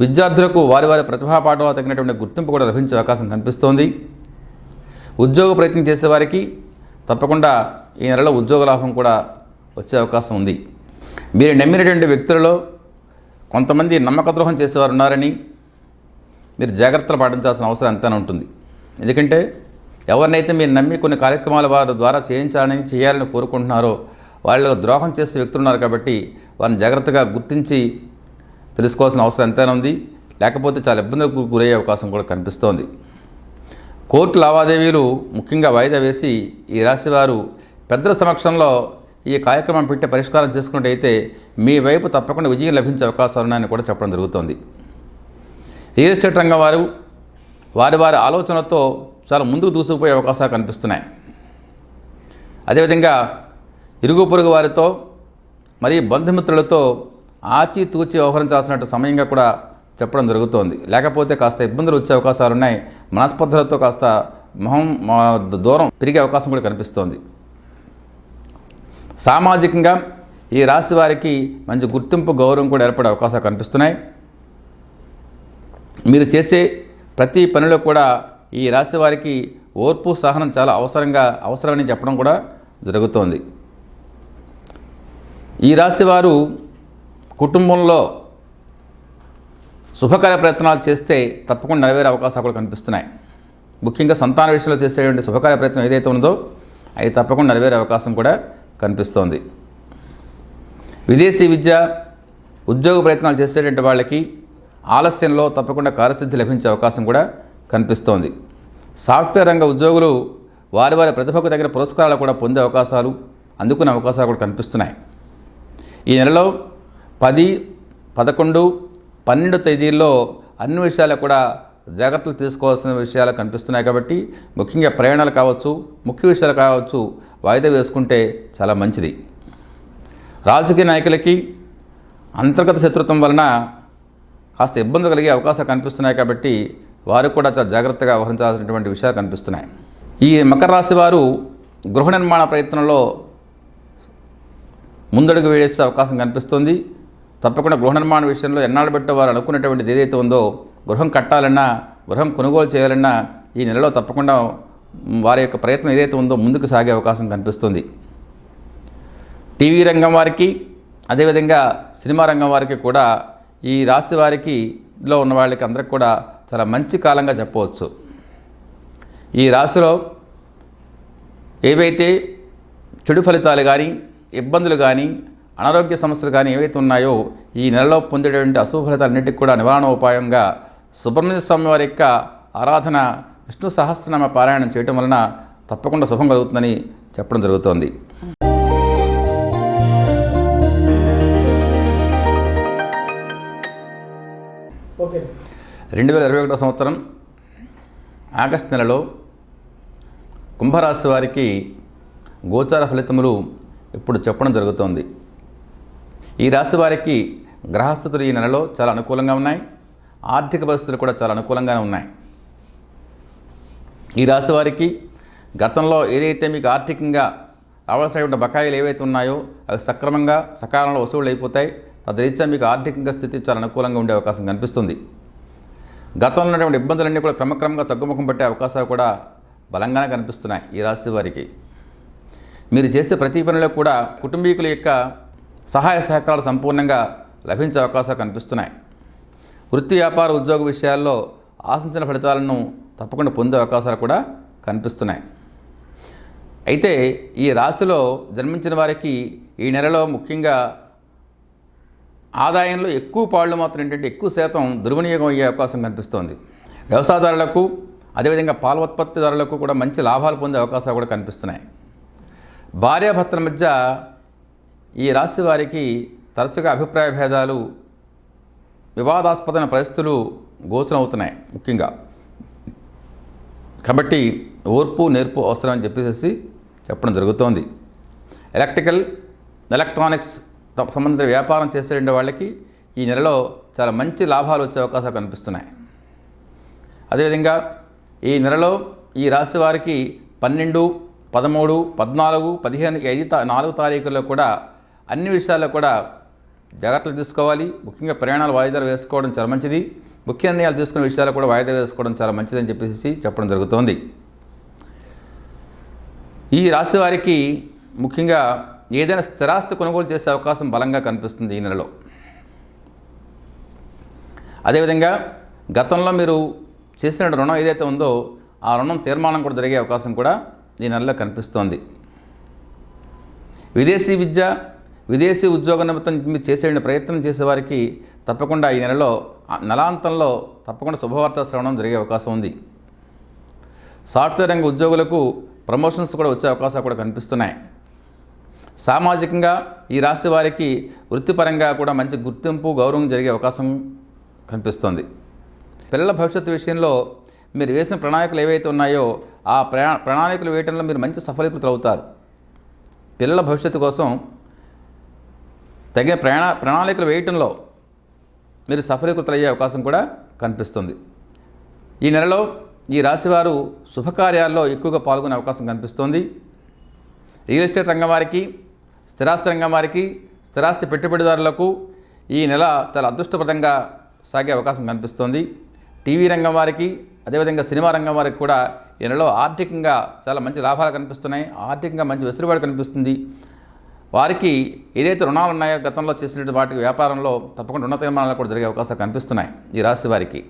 విద్యార్థులకు వారి వారి ప్రతిభా పాఠంలో తగినటువంటి గుర్తింపు కూడా లభించే అవకాశం కనిపిస్తోంది. ఉద్యోగ ప్రయత్నం చేసేవారికి తప్పకుండా ఈ నెలలో ఉద్యోగ లాభం కూడా వచ్చే అవకాశం ఉంది. మీరు నమ్మినటువంటి వ్యక్తులలో కొంతమంది నమ్మక ద్రోహం చేసేవారు ఉన్నారని మీరు జాగ్రత్తలు పాటించాల్సిన అవసరం ఎంతైనా ఉంటుంది. ఎందుకంటే ఎవరినైతే మీరు నమ్మి కొన్ని కార్యక్రమాల వారి ద్వారా చేయాలని కోరుకుంటున్నారో వాళ్ళు ద్రోహం చేసే వ్యక్తులు ఉన్నారు. కాబట్టి వారిని జాగ్రత్తగా గుర్తించి తెలుసుకోవాల్సిన అవసరం ఎంతైనా ఉంది. లేకపోతే చాలా ఇబ్బందులకు గురయ్యే అవకాశం కూడా కనిపిస్తోంది. కోర్టు లావాదేవీలు ముఖ్యంగా వాయిదా వేసి ఈ రాశివారు పెద్దల సమక్షంలో ఈ కార్యక్రమం పెట్టి పరిష్కారం చేసుకున్నట్టయితే మీ వైపు తప్పకుండా విజయం లభించే అవకాశాలు ఉన్నాయని కూడా చెప్పడం జరుగుతోంది. రియల్ ఎస్టేట్ రంగం వారు వారి వారి ఆలోచనలతో చాలా ముందుకు దూసుకుపోయే అవకాశాలు కనిపిస్తున్నాయి. అదేవిధంగా ఇరుగు పొరుగు వారితో మరియు బంధుమిత్రులతో ఆచితూచి వ్యవహరించాల్సిన సమయంగా కూడా చెప్పడం జరుగుతోంది. లేకపోతే కాస్త ఇబ్బందులు వచ్చే అవకాశాలు ఉన్నాయి. మనస్పర్ధలతో కాస్త దూరం తిరిగే అవకాశం కూడా కనిపిస్తోంది. సామాజికంగా ఈ రాశి వారికి మంచి గుర్తింపు, గౌరవం కూడా ఏర్పడే అవకాశాలు కనిపిస్తున్నాయి. మీరు చేసే ప్రతి పనిలో కూడా ఈ రాశి వారికి ఓర్పు, సహనం చాలా అవసరమని చెప్పడం కూడా జరుగుతోంది. ఈ రాశి వారు కుటుంబంలో శుభకార్య ప్రయత్నాలు చేస్తే తప్పకుండా నెరవేరే అవకాశాలు కూడా కనిపిస్తున్నాయి. ముఖ్యంగా సంతాన విషయంలో చేసేటువంటి శుభకార్య ప్రయత్నం ఏదైతే ఉందో అది తప్పకుండా నెరవేరే అవకాశం కూడా కనిపిస్తోంది. విదేశీ విద్య, ఉద్యోగ ప్రయత్నాలు చేసేటువంటి వాళ్ళకి ఆలస్యంలో తప్పకుండా కార్యసిద్ధి లభించే అవకాశం కూడా కనిపిస్తోంది. సాఫ్ట్వేర్ రంగ ఉద్యోగులు వారి వారి ప్రతిభకు తగిన పురస్కారాలు కూడా పొందే అవకాశాలు, అందుకునే అవకాశాలు కూడా కనిపిస్తున్నాయి. ఈ నెలలో 10, 11, 12 తేదీల్లో అన్ని విషయాలు కూడా జాగ్రత్తలు తీసుకోవాల్సిన విషయాలు కనిపిస్తున్నాయి. కాబట్టి ముఖ్యంగా ప్రయాణాలు కావచ్చు, ముఖ్య విషయాలు కావచ్చు వాయిదా వేసుకుంటే చాలా మంచిది. రాజకీయ నాయకులకి అంతర్గత శత్రుత్వం వలన కాస్త ఇబ్బందులు కలిగే అవకాశాలు కనిపిస్తున్నాయి. కాబట్టి వారు కూడా చాలా జాగ్రత్తగా వ్యవహరించాల్సినటువంటి విషయాలు కనిపిస్తున్నాయి. ఈ మకర రాశి వారు గృహ నిర్మాణ ప్రయత్నంలో ముందడుగు వేసే అవకాశం కనిపిస్తుంది. తప్పకుండా గృహ నిర్మాణ విషయంలో ఎన్నాళ్ళు బట్టి వారు అనుకున్నటువంటిది ఏదైతే ఉందో గృహం కట్టాలన్నా, గృహం కొనుగోలు చేయాలన్నా ఈ నెలలో తప్పకుండా వారి యొక్క ప్రయత్నం ఏదైతే ఉందో ముందుకు సాగే అవకాశం కనిపిస్తుంది. టీవీ రంగం వారికి, అదేవిధంగా సినిమా రంగం వారికి కూడా ఈ రాశి వారికి ఉన్న వాళ్ళకి అందరికి కూడా చాలా మంచి కాలంగా చెప్పవచ్చు. ఈ రాశిలో ఏవైతే చెడు ఫలితాలు కానీ, ఇబ్బందులు కానీ, అనారోగ్య సమస్యలు కానీ ఏవైతే ఉన్నాయో ఈ నెలలో పొందేటువంటి అశుభ ఫలితాలన్నిటికీ కూడా నివారణ ఉపాయంగా సుబ్రహ్మణ్య స్వామి వారి యొక్క ఆరాధన, విష్ణు సహస్రనామ పారాయణం చేయటం వలన తప్పకుండా శుభం కలుగుతుందని చెప్పడం జరుగుతోంది. ఓకే. 2021 సంవత్సరం ఆగస్టు నెలలో కుంభరాశి వారికి గోచార ఫలితములు ఇప్పుడు చెప్పడం జరుగుతోంది. ఈ రాశి వారికి గ్రహస్థితులు ఈ నెలలో చాలా అనుకూలంగా ఉన్నాయి. ఆర్థిక పరిస్థితులు కూడా చాలా అనుకూలంగానే ఉన్నాయి. ఈ రాశి వారికి గతంలో ఏదైతే మీకు ఆర్థికంగా రావాల్సినటువంటి బకాయిలు ఏవైతే ఉన్నాయో అవి సక్రమంగా సకాలంలో వసూళ్ళు అయిపోతాయి. తదరీత్యా మీకు ఆర్థికంగా స్థితి చాలా అనుకూలంగా ఉండే అవకాశం కనిపిస్తుంది. గతంలో ఉన్నటువంటి ఇబ్బందులన్నీ కూడా క్రమక్రమంగా తగ్గుముఖం పట్టే అవకాశాలు కూడా బలంగానే కనిపిస్తున్నాయి. ఈ రాశి వారికి మీరు చేసే ప్రతి పనిలో కూడా కుటుంబీకుల యొక్క సహాయ సహకారాలు సంపూర్ణంగా లభించే అవకాశాలు కనిపిస్తున్నాయి. వృత్తి వ్యాపార ఉద్యోగ విషయాల్లో ఆశించిన ఫలితాలను తప్పకుండా పొందే అవకాశాలు కూడా కనిపిస్తున్నాయి. అయితే ఈ రాశిలో జన్మించిన వారికి ఈ నెలలో ముఖ్యంగా ఆదాయంలో ఎక్కువ పాళ్ళు మాత్రం ఏంటంటే ఎక్కువ శాతం దుర్వినియోగం అయ్యే అవకాశం కనిపిస్తోంది. వ్యవసాయదారులకు అదేవిధంగా పాల ఉత్పత్తిదారులకు కూడా మంచి లాభాలు పొందే అవకాశాలు కూడా కనిపిస్తున్నాయి. భార్యాభర్తల మధ్య ఈ రాశి వారికి తరచుగా అభిప్రాయ భేదాలు, వివాదాస్పదమైన పరిస్థితులు గోచరమవుతున్నాయి ముఖ్యంగా. కాబట్టి ఓర్పు నేర్పు అవసరం అని చెప్పేసి చెప్పడం జరుగుతోంది. ఎలక్ట్రానిక్స్ సంబంధిత వ్యాపారం చేసే వాళ్ళకి ఈ నెలలో చాలా మంచి లాభాలు వచ్చే అవకాశాలు కనిపిస్తున్నాయి. అదేవిధంగా ఈ నెలలో ఈ రాశి వారికి 12, 13, 14, 15, 4 తారీఖుల్లో కూడా అన్ని విషయాల్లో కూడా జాగ్రత్తలు తీసుకోవాలి. ముఖ్యంగా ప్రయాణాలు వాయిదాలు వేసుకోవడం చాలా మంచిది. ముఖ్య నిర్ణయాలు తీసుకునే విషయాలు కూడా వాయిదా వేసుకోవడం చాలా మంచిదని చెప్పేసి చెప్పడం జరుగుతోంది. ఈ రాశి వారికి ముఖ్యంగా ఏదైనా స్థిరాస్తి కొనుగోలు చేసే అవకాశం బలంగా కనిపిస్తుంది ఈ నెలలో. అదేవిధంగా గతంలో మీరు చేసిన రుణం ఏదైతే ఉందో ఆ రుణం తీర్మానం కూడా జరిగే అవకాశం కూడా ఈ నెలలో కనిపిస్తోంది. విదేశీ విద్య, విదేశీ ఉద్యోగ నిమిత్తం మీరు చేసే ప్రయత్నం చేసేవారికి తప్పకుండా ఈ నెలాంతంలో తప్పకుండా శుభవార్త శ్రవణం జరిగే అవకాశం ఉంది. సాఫ్ట్వేర్ రంగ ఉద్యోగులకు ప్రమోషన్స్ కూడా వచ్చే అవకాశాలు కూడా కనిపిస్తున్నాయి. సామాజికంగా ఈ రాశి వారికి వృత్తిపరంగా కూడా మంచి గుర్తింపు, గౌరవం జరిగే అవకాశం కనిపిస్తుంది. పిల్లల భవిష్యత్తు విషయంలో మీరు వేసిన ప్రణాళికలు ఏవైతే ఉన్నాయో ఆ ప్రణాళికలు వేయటంలో మీరు మంచి సఫలీకృతులు అవుతారు. పిల్లల భవిష్యత్తు కోసం తగిన ప్రణాళికలు వేయటంలో మీరు సఫలీకృతులు అయ్యే అవకాశం కూడా కనిపిస్తుంది. ఈ నెలలో ఈ రాశివారు శుభకార్యాల్లో ఎక్కువగా పాల్గొనే అవకాశం కనిపిస్తోంది. రియల్ ఎస్టేట్ రంగం వారికి, స్థిరాస్తి రంగం వారికి, స్థిరాస్తి పెట్టుబడిదారులకు ఈ నెల చాలా అదృష్టప్రదంగా సాగే అవకాశం కనిపిస్తోంది. టీవీ రంగం వారికి, అదేవిధంగా సినిమా రంగం వారికి కూడా ఈ నెలలో ఆర్థికంగా చాలా మంచి లాభాలు కనిపిస్తున్నాయి. ఆర్థికంగా మంచి వెసులుబాటు కనిపిస్తుంది. వారికి ఏదైతే రుణాలు ఉన్నాయో గతంలో చేసినటువంటి వాటికి వ్యాపారంలో తప్పకుండా రుణ తీర్మానాలు కూడా జరిగే అవకాశాలు కనిపిస్తున్నాయి ఈ రాశి వారికి.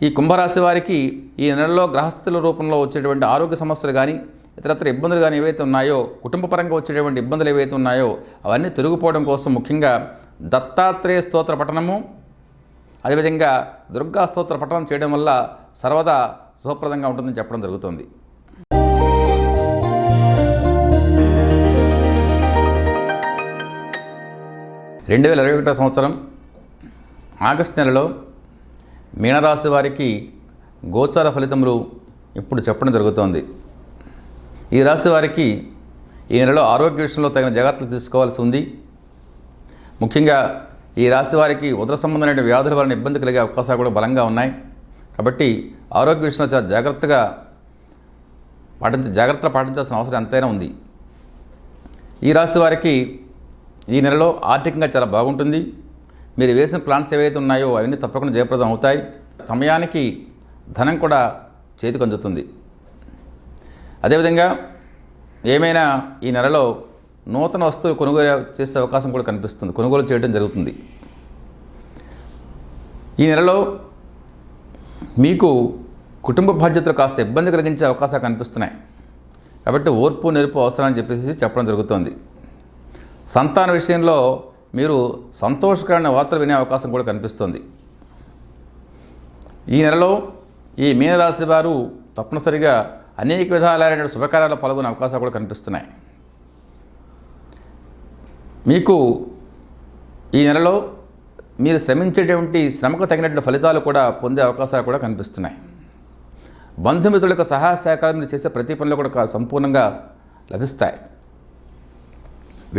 ఈ కుంభరాశి వారికి ఈ నెలలో గ్రహస్థితుల రూపంలో వచ్చేటువంటి ఆరోగ్య సమస్యలు కానీ, ఇతరత్ర ఇబ్బందులు కానీ ఏవైతే ఉన్నాయో, కుటుంబపరంగా వచ్చేటువంటి ఇబ్బందులు ఏవైతే ఉన్నాయో అవన్నీ తొలగిపోవడం కోసం ముఖ్యంగా దత్తాత్రేయ స్తోత్ర పఠనము, అదేవిధంగా దుర్గా స్తోత్ర పఠనం చేయడం వల్ల సర్వదా శుభప్రదంగా ఉంటుందని చెప్పడం జరుగుతుంది. రెండు 2021 సంవత్సరం ఆగస్టు నెలలో మీనరాశి వారికి గోచార ఫలితములు ఇప్పుడు చెప్పడం జరుగుతోంది. ఈ రాశి వారికి ఈ నెలలో ఆరోగ్య విషయంలో తగిన జాగ్రత్తలు తీసుకోవాల్సి ఉంది. ముఖ్యంగా ఈ రాశి వారికి ఉదర సంబంధమైన వ్యాధుల వలన ఇబ్బంది కలిగే అవకాశాలు కూడా బలంగా ఉన్నాయి. కాబట్టి ఆరోగ్య విషయంలో చాలా జాగ్రత్తలు పాటించాల్సిన అవసరం ఎంతైనా ఉంది. ఈ రాశి వారికి ఈ నెలలో ఆర్థికంగా చాలా బాగుంటుంది. మీరు వేసిన ప్లాన్స్ ఏవైతే ఉన్నాయో అవన్నీ తప్పకుండా జయప్రదం అవుతాయి. సమయానికి ధనం కూడా చేతికి అందుతుంది. అదేవిధంగా ఏమైనా ఈ నెలలో నూతన వస్తువులు కొనుగోలు చేసే అవకాశం కూడా కనిపిస్తుంది, కొనుగోలు చేయడం జరుగుతుంది. ఈ నెలలో మీకు కుటుంబ బాధ్యతలు కాస్త ఇబ్బంది కలిగించే అవకాశాలు కనిపిస్తున్నాయి. కాబట్టి ఓర్పు నేర్పు అవసరం అని చెప్పేసి చెప్పడం జరుగుతుంది. సంతాన విషయంలో మీరు సంతోషకరమైన వార్తలు వినే అవకాశం కూడా కనిపిస్తుంది. ఈ నెలలో ఈ మీనరాశి వారు తప్పనిసరిగా అనేక విధాలైన శుభకార్యాల్లో పాల్గొనే అవకాశాలు కూడా కనిపిస్తున్నాయి. మీకు ఈ నెలలో మీరు శ్రమించేటువంటి శ్రమకు తగినటువంటి ఫలితాలు కూడా పొందే అవకాశాలు కూడా కనిపిస్తున్నాయి. బంధుమిత్రులకు సహాయ సహకారం మీరు చేసే ప్రతి పనులు కూడా సంపూర్ణంగా లభిస్తాయి.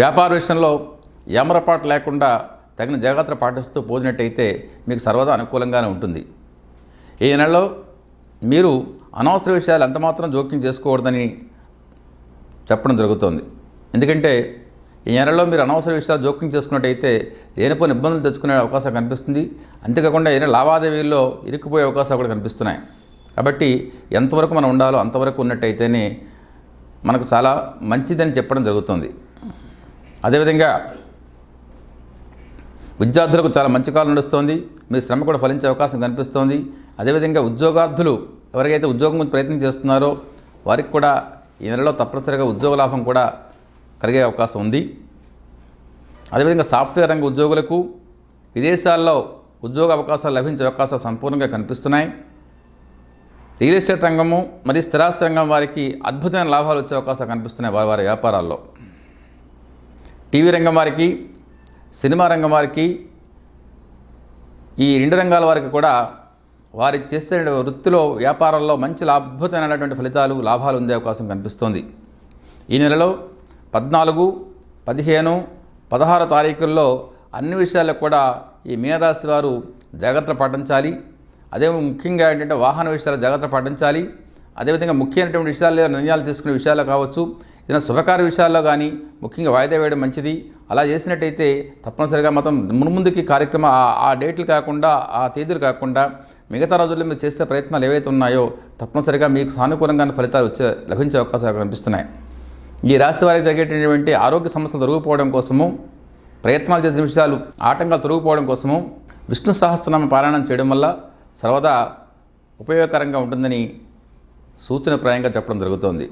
వ్యాపార విషయంలో ఏమరపాటు లేకుండా తగిన జాగ్రత్తలు పాటిస్తూ పోదినట్టయితే మీకు సర్వదా అనుకూలంగానే ఉంటుంది. ఈ నెలలో మీరు అనవసర విషయాలు ఎంతమాత్రం జోక్యం చేసుకోకూడదని చెప్పడం జరుగుతోంది. ఎందుకంటే ఈ నెలలో మీరు అనవసర విషయాలు జోక్యం చేసుకున్నట్టయితే లేనిపోయిన ఇబ్బందులు తెచ్చుకునే అవకాశం కనిపిస్తుంది. అంతేకాకుండా ఏదైనా లావాదేవీల్లో ఇరుక్కుపోయే అవకాశాలు కూడా కనిపిస్తున్నాయి. కాబట్టి ఎంతవరకు మనం ఉండాలో అంతవరకు ఉన్నట్టయితేనే మనకు చాలా మంచిదని చెప్పడం జరుగుతుంది. అదేవిధంగా విద్యార్థులకు చాలా మంచి కాలం నడుస్తోంది. మీ శ్రమ కూడా ఫలించే అవకాశం కనిపిస్తోంది. అదేవిధంగా ఉద్యోగార్థులు ఎవరికైతే ఉద్యోగం గురించి ప్రయత్నం చేస్తున్నారో వారికి కూడా ఈ నెలలో తప్పనిసరిగా ఉద్యోగ లాభం కూడా కలిగే అవకాశం ఉంది. అదేవిధంగా సాఫ్ట్వేర్ రంగ ఉద్యోగులకు విదేశాల్లో ఉద్యోగ అవకాశాలు లభించే అవకాశాలు సంపూర్ణంగా కనిపిస్తున్నాయి. రియల్ ఎస్టేట్ రంగము మరియు స్థిరాస్తి రంగం వారికి అద్భుతమైన లాభాలు వచ్చే అవకాశాలు కనిపిస్తున్నాయి వారి వారి వ్యాపారాల్లో. టీవీ రంగం వారికి, సినిమా రంగం వారికి, ఈ 2 రంగాల వారికి కూడా వారి చేసే వృత్తిలో వ్యాపారాల్లో మంచి అద్భుతమైనటువంటి ఫలితాలు లాభాలు ఉండే అవకాశం కనిపిస్తోంది. ఈ నెలలో 14, 15, 16 తారీఖుల్లో అన్ని విషయాల్లో కూడా ఈ మీనరాశి వారు జాగ్రత్తలు పాటించాలి. అదే ముఖ్యంగా ఏంటంటే వాహన విషయాలు జాగ్రత్త పాటించాలి. అదేవిధంగా ముఖ్యమైనటువంటి విషయాల్లో నిర్ణయాలు తీసుకునే విషయాల్లో కావచ్చు, ఏదైనా శుభకార్య విషయాల్లో కానీ ముఖ్యంగా వాయిదా వేయడం మంచిది. అలా చేసినట్టయితే తప్పనిసరిగా మొత్తం మున్ముందుకి కార్యక్రమం ఆ డేట్లు కాకుండా, ఆ తేదీలు కాకుండా మిగతా రోజుల్లో మీరు చేసే ప్రయత్నాలు ఏవైతే ఉన్నాయో తప్పనిసరిగా మీకు సానుకూలంగా ఫలితాలు లభించే అవకాశాలు కనిపిస్తున్నాయి. ఈ రాశి వారికి తగ్గేటటువంటి ఆరోగ్య సమస్యలు తొలగిపోవడం కోసము, ప్రయత్నాలు చేసిన విషయాలు ఆటంకాలు తొలగిపోవడం కోసము విష్ణు సహస్రనామ పారాయణం చేయడం వల్ల సర్వదా ఉపయోగకరంగా ఉంటుందని సూచనప్రాయంగా చెప్పడం జరుగుతోంది.